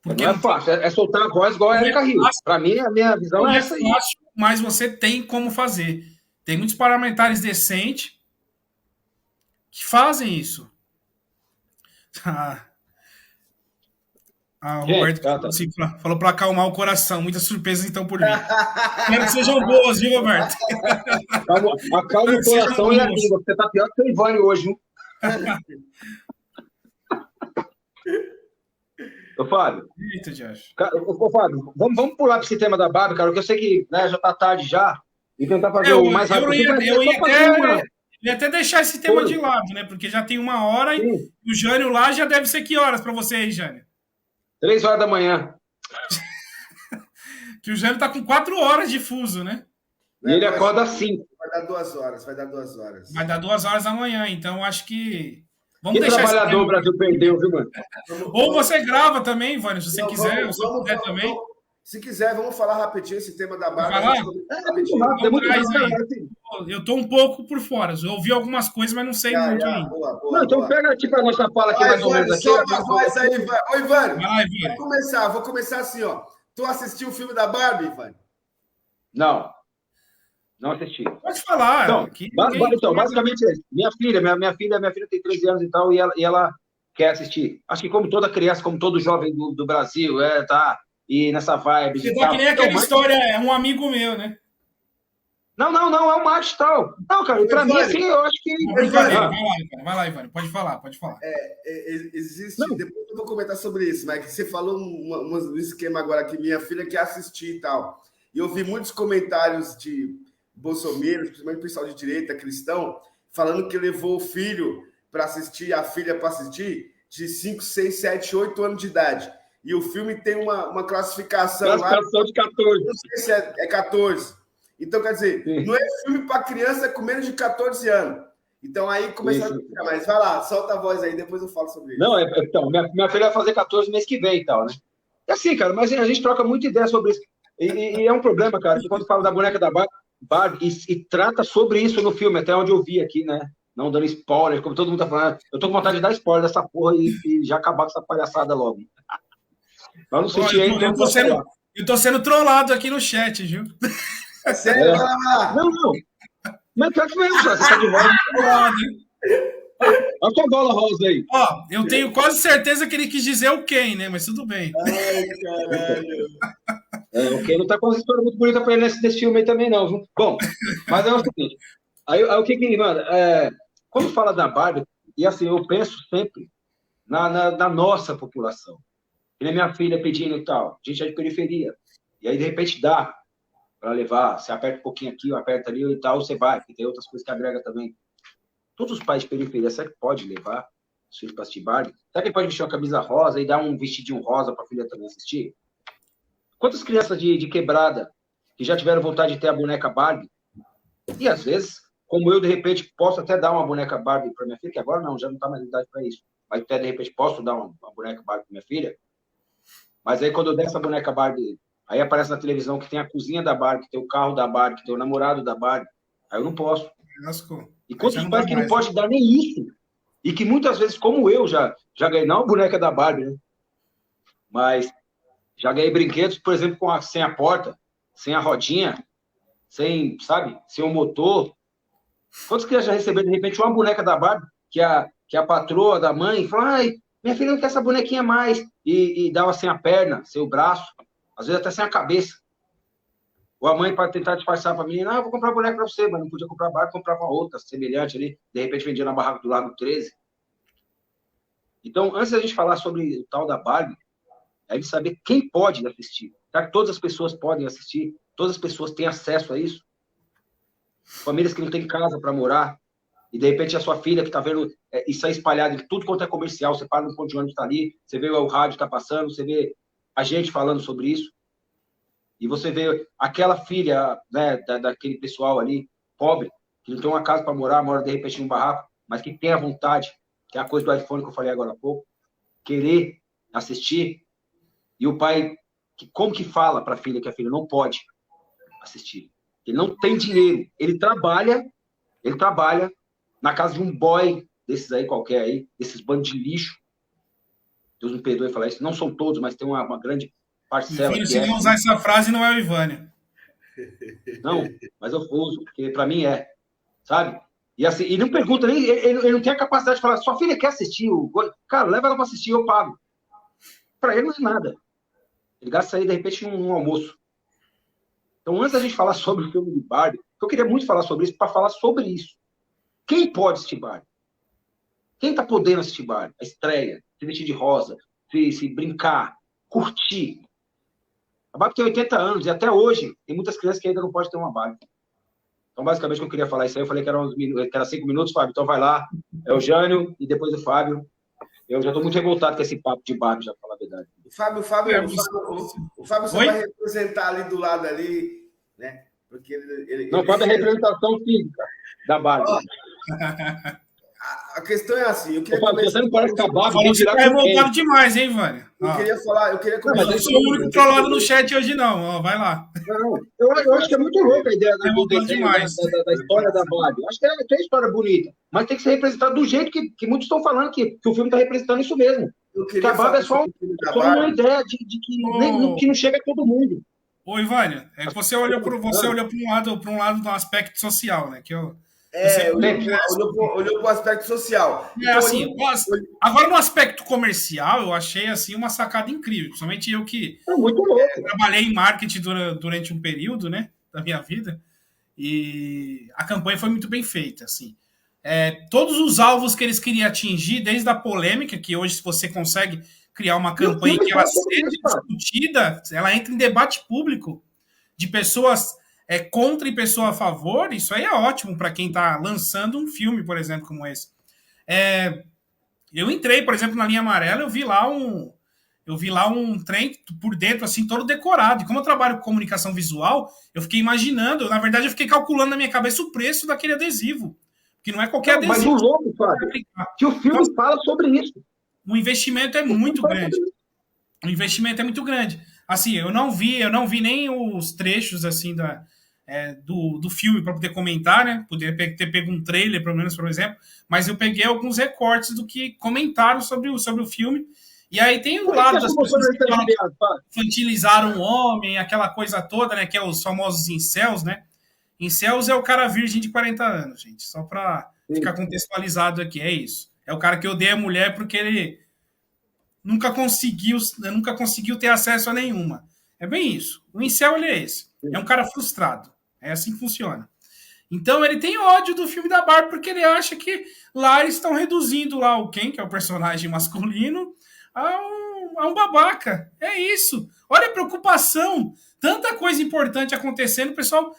Porque não é fácil, é soltar a voz igual a Erika Rio. Para mim, a minha visão é essa aí. Não é fácil, mas você tem como fazer. Tem muitos parlamentares decentes que fazem isso. O Roberto falou para acalmar o coração. Muitas surpresas então por mim. Espero que sejam boas, viu, Roberto? Acalma o coração e a língua. Você tá pior que o Ivani hoje, viu? Ô, Fábio. Eita, Josh. Ô, Fábio, vamos pular para esse tema da Barbie, cara, porque eu sei que já tá tarde já. E tentar fazer o mais rápido. Eu ia até deixar esse tema de lado, né? Porque já tem 1 hora e o Jânio lá já deve ser que horas para você aí, Jânio? 3 horas da manhã. Que o Jânio tá com 4 horas de fuso, né? E ele acorda às 5. Vai dar 2 horas, vai dar 2 horas. Vai dar 2 horas da manhã, então acho que... Vamos que deixar trabalhador o Brasil perdeu, viu, mano? Ou você grava também, Vânia, se você quiser. Ou se você quiser também. Se quiser, vamos falar rapidinho esse tema da Barbie. Eu tô um pouco por fora. Eu ouvi algumas coisas, mas não sei muito ainda. Não, então pega tipo a nossa fala aqui mais ou menos aqui. Solta a voz aí, Ivan. Oi, Ivan. Vou começar assim, ó. Tu assistiu o filme da Barbie, Ivan? Não assisti. Pode falar. Então, basicamente é isso. Minha filha tem 13 anos e tal, e ela quer assistir. Acho que como toda criança, como todo jovem do Brasil, tá... E nessa vibe. Você tá que nem aquela história, é um amigo meu, né? Não, é o Max tal. Não, cara, pra mim, assim, eu acho que. Vai lá, Ivani, pode falar. Existe. Não. Depois eu vou comentar sobre isso, mas você falou um esquema agora que minha filha quer assistir e tal. E eu vi muitos comentários de bolsominions, principalmente pessoal de direita, cristão, falando que levou o filho para assistir, a filha para assistir, de 5, 6, 7, 8 anos de idade. E o filme tem uma classificação lá. Classificação de 14. Não sei se é 14. Então, quer dizer, não é filme para criança com menos de 14 anos. Então, aí começa a ficar mais. Vai lá, solta a voz aí, depois eu falo sobre isso. Não, então, minha filha vai fazer 14 mês que vem e tal, né? É assim, cara, mas a gente troca muita ideia sobre isso. E é um problema, cara, que quando fala da boneca da Barbie e trata sobre isso no filme, até onde eu vi aqui, né? Não dando spoiler, como todo mundo tá falando. Eu tô com vontade de dar spoiler dessa porra e já acabar com essa palhaçada logo. Mas não senti aí. Eu tô sendo trollado aqui no chat, viu? É sério? Não. Mas pior que mesmo, você tá de volta. Olha a tua bola rosa aí. Ó, eu tenho quase certeza que ele quis dizer o Ken, né? Mas tudo bem. Ai, caralho. O Ken não tá com uma história muito bonita pra ele nesse filme aí também, não, viu? Bom, mas é o seguinte. Aí o que mano, quando fala da Barbie, e assim, eu penso sempre na nossa população. Ele é minha filha pedindo e tal. A gente é de periferia. E aí, de repente, dá para levar. Você aperta um pouquinho aqui, aperta ali e tal, você vai. Porque tem outras coisas que agrega também. Todos os pais de periferia, será que pode levar os filhos para assistir Barbie? Será que ele pode vestir uma camisa rosa e dar um vestidinho rosa para a filha também assistir? Quantas crianças de quebrada que já tiveram vontade de ter a boneca Barbie? E, às vezes, como eu, de repente, posso até dar uma boneca Barbie para minha filha, que agora não, já não está mais idade para isso. Mas até, de repente, posso dar uma boneca Barbie para minha filha. Mas aí, quando eu der essa boneca Barbie, aí aparece na televisão que tem a cozinha da Barbie, que tem o carro da Barbie, que tem o namorado da Barbie. Aí eu não posso. E quantos pais que não pode dar nem isso? E que muitas vezes, como eu, já ganhei, não a boneca da Barbie, né? Mas já ganhei brinquedos, por exemplo, sem a porta, sem a rodinha, sem o motor. Quantos crianças já receberam, de repente, uma boneca da Barbie, que a patroa da mãe fala, ai, minha filha não quer essa bonequinha mais. E dava sem a perna, sem o braço, às vezes até sem a cabeça. Ou a mãe, para tentar disfarçar para a menina, eu vou comprar boneca para você, mas não podia comprar Barbie, comprava outra, semelhante ali, de repente vendia na barraca do Lago 13. Então, antes da gente falar sobre o tal da Barbie, é de saber quem pode assistir. Será que todas as pessoas podem assistir? Todas as pessoas têm acesso a isso? Famílias que não têm casa para morar, e de repente a sua filha que está vendo isso aí espalhado em tudo quanto é comercial, você para no ponto de ônibus, está ali, você vê o rádio está passando, você vê a gente falando sobre isso, e você vê aquela filha, né, daquele pessoal ali, pobre, que não tem uma casa para morar, mora de repente em um barraco, mas que tem a vontade, que é a coisa do iPhone que eu falei agora há pouco, querer assistir, e o pai, como que fala para a filha que a filha não pode assistir? Ele não tem dinheiro, ele trabalha na casa de um boy desses aí qualquer aí, desses bandos de lixo. Deus me perdoe falar isso, não são todos, mas tem uma grande parcela. Ivânio, se não usar essa frase, não é o Ivânio. Não, mas eu uso, porque para mim é, sabe? E assim, e não pergunta nem, ele não tem a capacidade de falar, sua filha quer assistir o... Cara, leva ela para assistir, eu pago. Para ele não é nada. Ele gasta aí, de repente, num almoço. Então, antes da gente falar sobre o filme de Barbie, eu queria muito falar sobre isso, para falar sobre isso. Quem pode assistir Barbie? Quem está podendo assistir Barbie? A estreia, se vestir de rosa, se brincar, curtir. A Barbie tem 80 anos e até hoje tem muitas crianças que ainda não podem ter uma Barbie. Então, basicamente, eu queria falar isso aí. Eu falei que era 5 minutos, Fábio. Então, vai lá. É o Jânio e depois o Fábio. Eu já estou muito revoltado com esse papo de Barbie, já para falar a verdade. O Fábio só vai representar ali do lado ali, né? Porque não, Fábio é representação física da Barbie. A questão é assim, eu queria começar... Você não parece que a Barbie você tá revoltado demais, hein, Vânia? Eu queria começar... Eu não sou o único trollado no chat hoje, não. Ó, vai lá. Não, eu acho que é muito louca a ideia do desenho, da história da Barbie. Acho que tem história bonita, mas tem que ser representado do jeito que muitos estão falando, que o filme está representando isso mesmo. Que a Barbie é só uma ideia de que não chega a todo mundo. Ô, Ivânia, você olhou para um lado do aspecto social, né? Que eu... olhou para o aspecto social. Então, assim, agora no aspecto comercial, eu achei assim uma sacada incrível. Principalmente eu que trabalhei em marketing durante um período, né, da minha vida, e a campanha foi muito bem feita. Assim. Todos os alvos que eles queriam atingir, desde a polêmica, que hoje você consegue criar uma campanha que ela seja discutida, ela entra em debate público de pessoas... contra e pessoa a favor, isso aí é ótimo para quem está lançando um filme, por exemplo, como esse. Eu entrei, por exemplo, na linha amarela, eu vi lá um trem por dentro, assim, todo decorado. E como eu trabalho com comunicação visual, eu fiquei imaginando, na verdade, eu fiquei calculando na minha cabeça o preço daquele adesivo. Que não é qualquer adesivo. Mas o louco, Fábio, que o filme fala sobre isso. O investimento é muito grande. O investimento é muito grande. Assim, eu não vi nem os trechos, assim, do filme para poder comentar, né? Poder ter pego um trailer, pelo menos, por exemplo, mas eu peguei alguns recortes do que comentaram sobre o filme. E aí tem o lado das pessoas que infantilizaram o homem, aquela coisa toda, né? Que é os famosos incels, né? Incels é o cara virgem de 40 anos, gente. Só para ficar contextualizado aqui, é isso. É o cara que odeia a mulher porque ele nunca conseguiu ter acesso a nenhuma. É bem isso. O incel, ele é esse. É um cara frustrado. É assim que funciona. Então ele tem ódio do filme da Barbie porque ele acha que lá eles estão reduzindo lá o Ken, que é o personagem masculino, a um babaca. É isso. Olha a preocupação. Tanta coisa importante acontecendo, o pessoal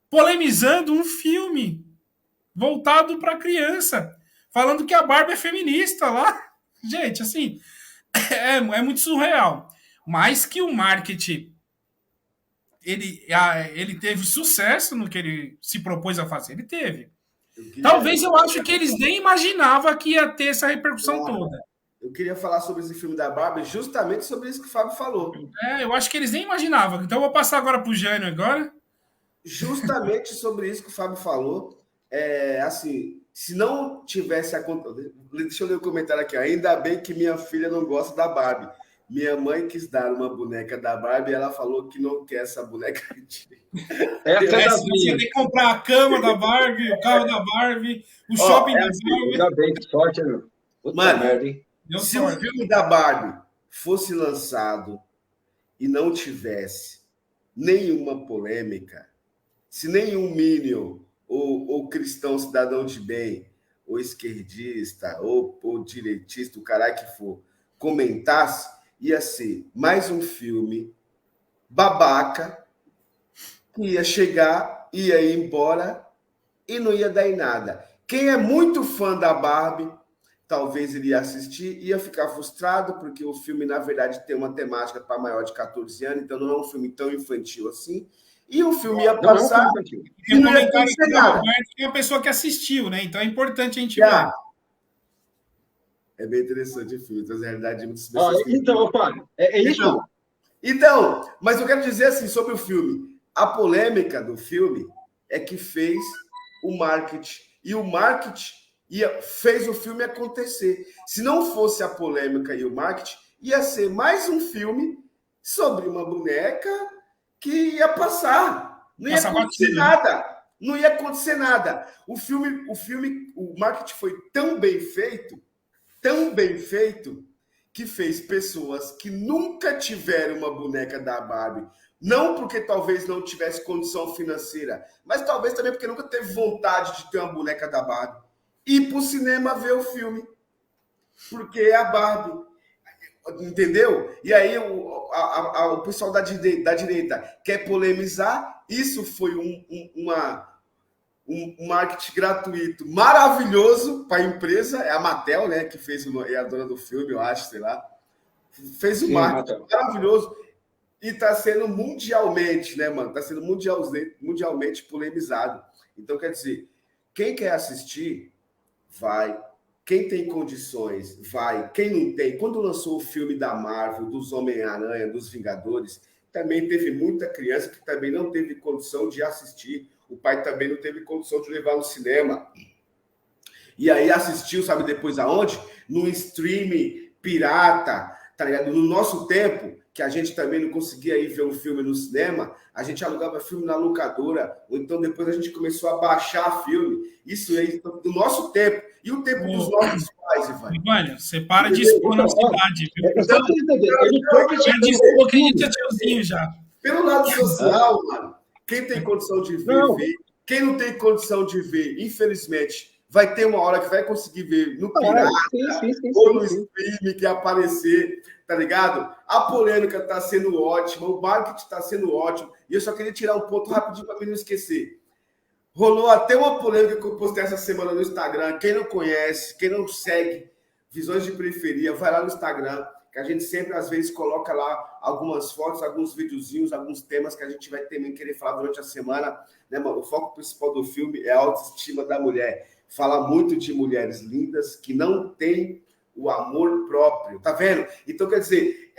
polemizando um filme voltado para criança, falando que a Barbie é feminista lá. Gente, assim, é muito surreal. Mas que o marketing ele teve sucesso no que ele se propôs a fazer. Ele teve. Talvez eu acho que eles nem imaginavam que ia ter essa repercussão toda. Eu queria falar sobre esse filme da Barbie, justamente sobre isso que o Fábio falou. Eu acho que eles nem imaginavam. Então eu vou passar agora para o Jânio agora. Justamente sobre isso que o Fábio falou. Assim, se não tivesse acontecido... Deixa eu ler o comentário aqui. Ainda bem que minha filha não gosta da Barbie. Minha mãe quis dar uma boneca da Barbie e ela falou que não quer essa boneca. Você tem que comprar a cama da Barbie, o carro da Barbie, o shopping da Barbie. Ainda bem, que sorte, meu. Mano, se o filme da Barbie fosse lançado e não tivesse nenhuma polêmica, se nenhum Minion ou cristão cidadão de bem, ou esquerdista, ou direitista, o caralho que for, comentasse, ia ser mais um filme babaca que ia chegar, ia ir embora e não ia dar em nada. Quem é muito fã da Barbie, talvez ele ia assistir, ia ficar frustrado, porque o filme, na verdade, tem uma temática para maior de 14 anos, então não é um filme tão infantil assim. E o filme ia passar e não ia acontecer nada. Tem uma pessoa que assistiu, né? Então é importante a gente ver. É bem interessante o filme, traz a realidade de muitas pessoas. Então, Fábio, é isso? Então, mas eu quero dizer assim sobre o filme. A polêmica do filme é que fez o marketing. E o marketing fez o filme acontecer. Se não fosse a polêmica e o marketing, ia ser mais um filme sobre uma boneca que ia passar. Não ia acontecer nada. Não ia acontecer nada. O marketing foi tão bem feito, que fez pessoas que nunca tiveram uma boneca da Barbie, não porque talvez não tivesse condição financeira, mas talvez também porque nunca teve vontade de ter uma boneca da Barbie, ir para o cinema ver o filme, porque é a Barbie, entendeu? E aí o pessoal da direita quer polemizar. Isso foi um marketing gratuito maravilhoso para a empresa, é a Mattel, né, que fez, é a dona do filme, eu acho, sei lá, fez um marketing maravilhoso e está sendo mundialmente, né, mano, está sendo mundialmente polemizado. Então, quer dizer, quem quer assistir, vai. Quem tem condições, vai. Quem não tem, quando lançou o filme da Marvel, dos Homem-Aranha, dos Vingadores, também teve muita criança que também não teve condição de assistir. O pai também não teve condição de levar no cinema. E aí assistiu, sabe depois aonde? No streaming pirata, tá ligado? No nosso tempo, que a gente também não conseguia ir ver um filme no cinema, a gente alugava filme na locadora, ou então depois a gente começou a baixar filme. Isso aí, do nosso tempo. E o tempo dos nossos pais, Ivan. Ivan, você para de expor na cidade. Eu acredito tiozinho já. Pelo lado social, mano, quem tem condição de ver, vê. Quem não tem condição de ver, infelizmente, vai ter uma hora que vai conseguir ver no pirata ou no streaming que aparecer, tá ligado? A polêmica tá sendo ótima, o marketing tá sendo ótimo. E eu só queria tirar um ponto rapidinho para mim não esquecer. Rolou até uma polêmica que eu postei essa semana no Instagram. Quem não conhece, quem não segue Visões de Periferia, vai lá no Instagram, que a gente sempre, às vezes, coloca lá algumas fotos, alguns videozinhos, alguns temas que a gente vai também querer falar durante a semana. Né, mano? O foco principal do filme é a autoestima da mulher. Fala muito de mulheres lindas que não têm o amor próprio, tá vendo? Então, quer dizer,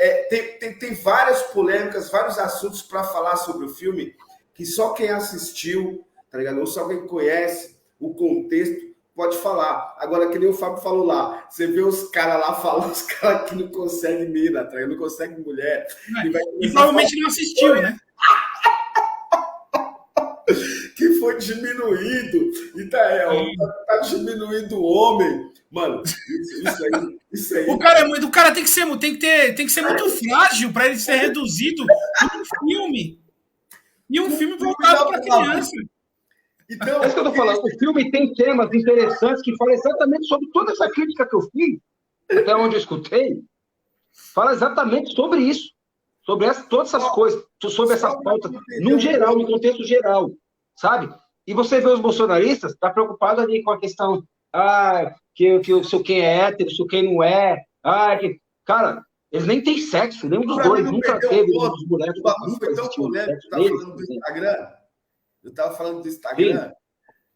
tem várias polêmicas, vários assuntos para falar sobre o filme que só quem assistiu, tá ligado? Ou só quem conhece o contexto pode falar. Agora, que nem o Fábio falou lá, você vê os caras lá falando, os caras que não conseguem mina, tá ligado? Não conseguem mulher. E provavelmente não assistiu, né? Que foi diminuído. E tá diminuindo o homem. Mano, isso aí. O cara tem que ser muito frágil para ele ser reduzido em um filme. E um filme voltado para criança. Então, é isso que eu tô falando. O filme tem temas interessantes que falam exatamente sobre toda essa crítica que eu fiz, até onde eu escutei, fala exatamente sobre isso, sobre todas essas coisas, sobre essa pauta, no geral, no contexto geral, sabe? E você vê os bolsonaristas, tá preocupado ali com a questão, que se quem é hétero, se quem não é, cara, eles nem têm sexo, nenhum dos dois, nunca teve um dos moleques. Foi tão polêmico, falando do Instagram. Eu estava falando do Instagram,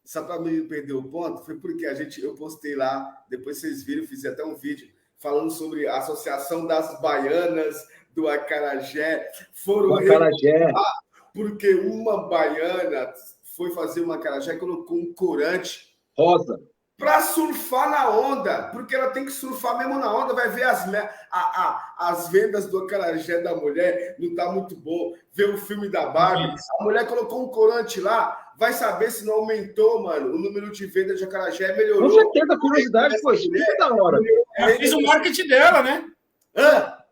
só para me perder o ponto, foi porque eu postei lá, depois vocês viram, fiz até um vídeo, falando sobre a Associação das Baianas do Acarajé. Porque uma baiana foi fazer uma acarajé e colocou um corante rosa para surfar na onda, porque ela tem que surfar mesmo na onda, vai ver as vendas do acarajé da mulher, não tá muito bom, ver o filme da Barbie, a mulher colocou um corante lá, vai saber se não aumentou, mano, o número de vendas de acarajé melhorou. Com certeza, a curiosidade foi isso, é da hora. Ela fez o marketing dela, né?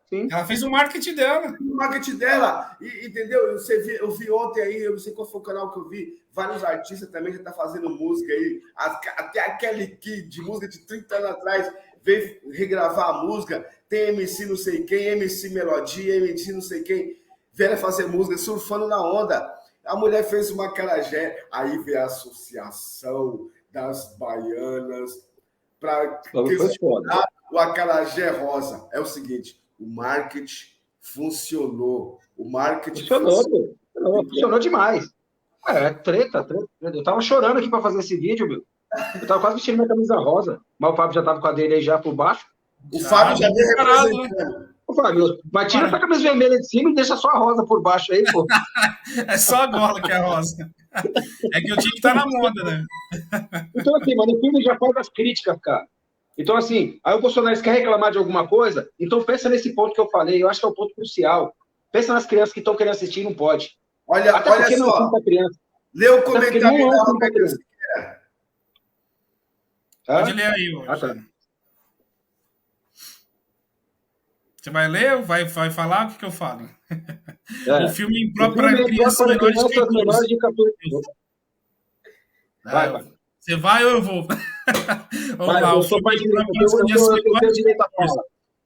Sim. Ela fez o marketing dela. O marketing dela, entendeu? Eu vi ontem aí, eu não sei qual foi o canal que eu vi, vários artistas também já estão fazendo música aí, até aquele que de música de 30 anos atrás veio regravar a música, tem MC não sei quem, MC Melodia, MC não sei quem, vieram fazer música, surfando na onda. A mulher fez uma acarajé, aí veio a Associação das Baianas para o acarajé rosa. É o seguinte, o marketing funcionou. O marketing funcionou demais. É treta. Eu tava chorando aqui para fazer esse vídeo, meu. Eu tava quase vestindo minha camisa rosa, mas o Fábio já tava com a dele aí já por baixo. O Fábio já veio representando. Ô, Fábio, mas tira essa camisa vermelha de cima e deixa só a rosa por baixo aí, pô. É só a gola que é rosa. É que eu tinha que estar na moda, né? Então, assim, mano, o filme já faz as críticas, cara. Então, assim, aí o Bolsonaro quer reclamar de alguma coisa, então pensa nesse ponto que eu falei, eu acho que é o ponto crucial. Pensa nas crianças que estão querendo assistir e não pode. Olha porque só. Não é um filme pra criança. Lê o comentário da Roberta Siqueira. Pode ler aí, hoje. Tá. Você vai ler ou vai falar? O que eu falo? O filme é próprio para crianças menores de 14 anos. Vai. Você vai ou eu vou? Vamos lá, o filme é próprio para crianças menores de 14 anos.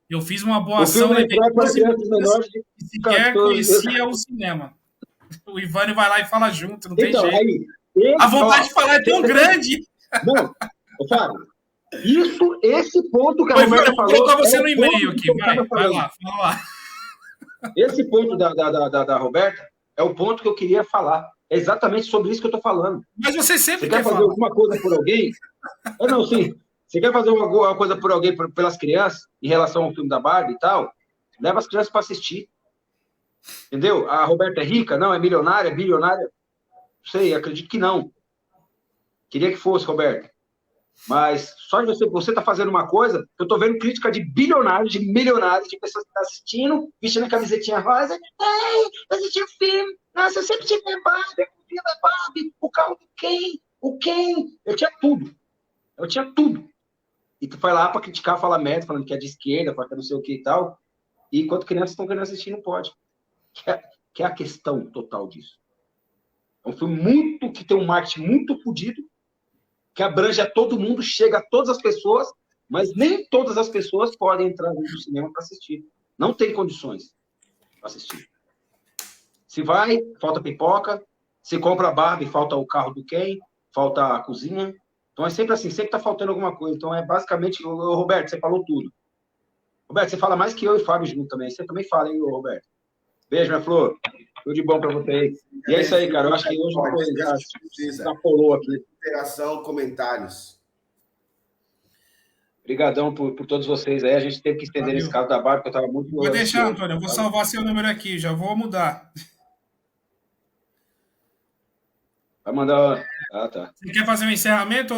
Eu fiz uma boa ação, né? E sequer conhecia o cinema. O Ivani vai lá e fala junto, não tem jeito. Aí, a vontade de falar é tão grande. Não, Fábio, esse ponto que a Roberta falou... Vou colocar você no e-mail aqui, vai lá, fala lá. Esse ponto da Roberta é o ponto que eu queria falar. É exatamente sobre isso que eu estou falando. Mas você sempre quer fazer alguma coisa por alguém? Não, sim. Você quer fazer alguma coisa por alguém, pelas crianças, em relação ao filme da Barbie e tal? Leva as crianças para assistir. Entendeu? A Roberta é rica? Não, é milionária, é bilionária? Não sei, acredito que não. Queria que fosse, Roberta. Mas só de você tá fazendo uma coisa, eu tô vendo crítica de bilionários, de milionários, de pessoas que estão assistindo, vestindo a camisetinha rosa. Ei, eu assisti o filme. Nossa, eu sempre tive minha Barbie, a filha da Barbie, o carro do Ken. Eu tinha tudo. E tu vai lá pra criticar, falar merda, falando que é de esquerda, que é não sei o que e tal. E enquanto crianças estão querendo assistir, não pode. Que é a questão total disso. É um filme que tem um marketing muito fodido, que abrange a todo mundo, chega a todas as pessoas, mas nem todas as pessoas podem entrar no cinema para assistir. Não tem condições para assistir. Se vai, falta pipoca. Se compra a Barbie, falta o carro do Ken, falta a cozinha. Então é sempre assim, sempre está faltando alguma coisa. Então é basicamente... Roberto, você falou tudo. Roberto, você fala mais que eu e o Fábio junto também. Você também fala, hein, Roberto? Beijo, minha flor. Tudo de bom para você aí. E é isso aí, cara. Eu acho que hoje já extrapolou aqui. Interação, comentários. Obrigadão por todos vocês aí. A gente teve que estender esse caso da Barbie, porque eu estava muito... Vou deixar, Antônio. Eu vou salvar seu número aqui. Já vou mudar. Vai mandar... Ah, tá. Você quer fazer um encerramento,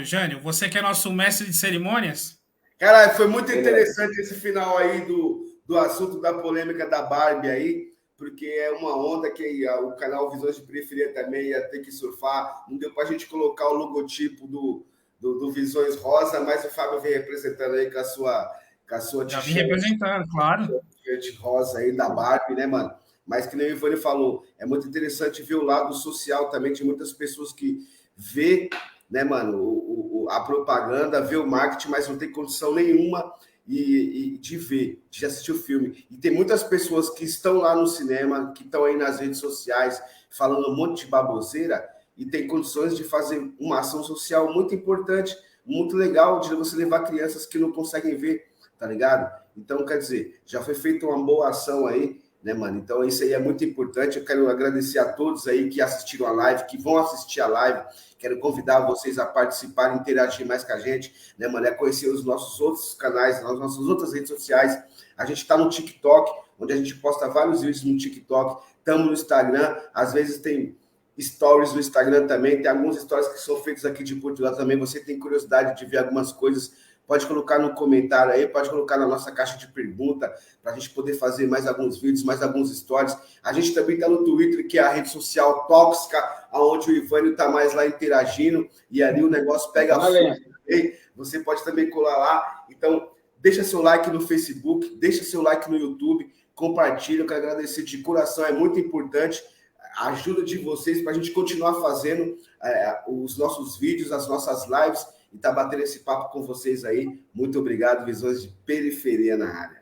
Jânio? Você que é nosso mestre de cerimônias? Cara, foi muito interessante esse final aí do assunto da polêmica da Barbie aí, porque é uma onda que o canal Visões de Periferia também ia ter que surfar. Não deu para a gente colocar o logotipo do Visões Rosa, mas o Fábio vem representando aí com a sua Já vim representando, claro. Rosa aí da Barbie, né, mano? Mas que nem o Ivani falou, é muito interessante ver o lado social também de muitas pessoas que vê, né, mano, a propaganda, vê o marketing, mas não tem condição nenhuma de ver, de assistir o filme. E tem muitas pessoas que estão lá no cinema, que estão aí nas redes sociais, falando um monte de baboseira, e tem condições de fazer uma ação social muito importante, muito legal, de você levar crianças que não conseguem ver, tá ligado? Então, quer dizer, já foi feita uma boa ação aí, né, mano? Então, isso aí é muito importante. Eu quero agradecer a todos aí que assistiram a live, que vão assistir a live. Quero convidar vocês a participarem, interagir mais com a gente, né, mano? É conhecer os nossos outros canais, as nossas outras redes sociais. A gente está no TikTok, onde a gente posta vários vídeos no TikTok. Estamos no Instagram. Às vezes tem stories no Instagram também. Tem alguns stories que são feitos aqui de Portugal também. Você tem curiosidade de ver algumas coisas, pode colocar no comentário aí, pode colocar na nossa caixa de pergunta, para a gente poder fazer mais alguns vídeos, mais alguns stories. A gente também está no Twitter, que é a rede social tóxica, onde o Ivânio está mais lá interagindo, e ali o negócio pega fogo. Você pode também colar lá. Então, deixa seu like no Facebook, deixa seu like no YouTube, compartilha, eu quero agradecer de coração, é muito importante a ajuda de vocês para a gente continuar fazendo os nossos vídeos, as nossas lives e tá batendo esse papo com vocês aí. Muito obrigado, Visões de Periferia na área.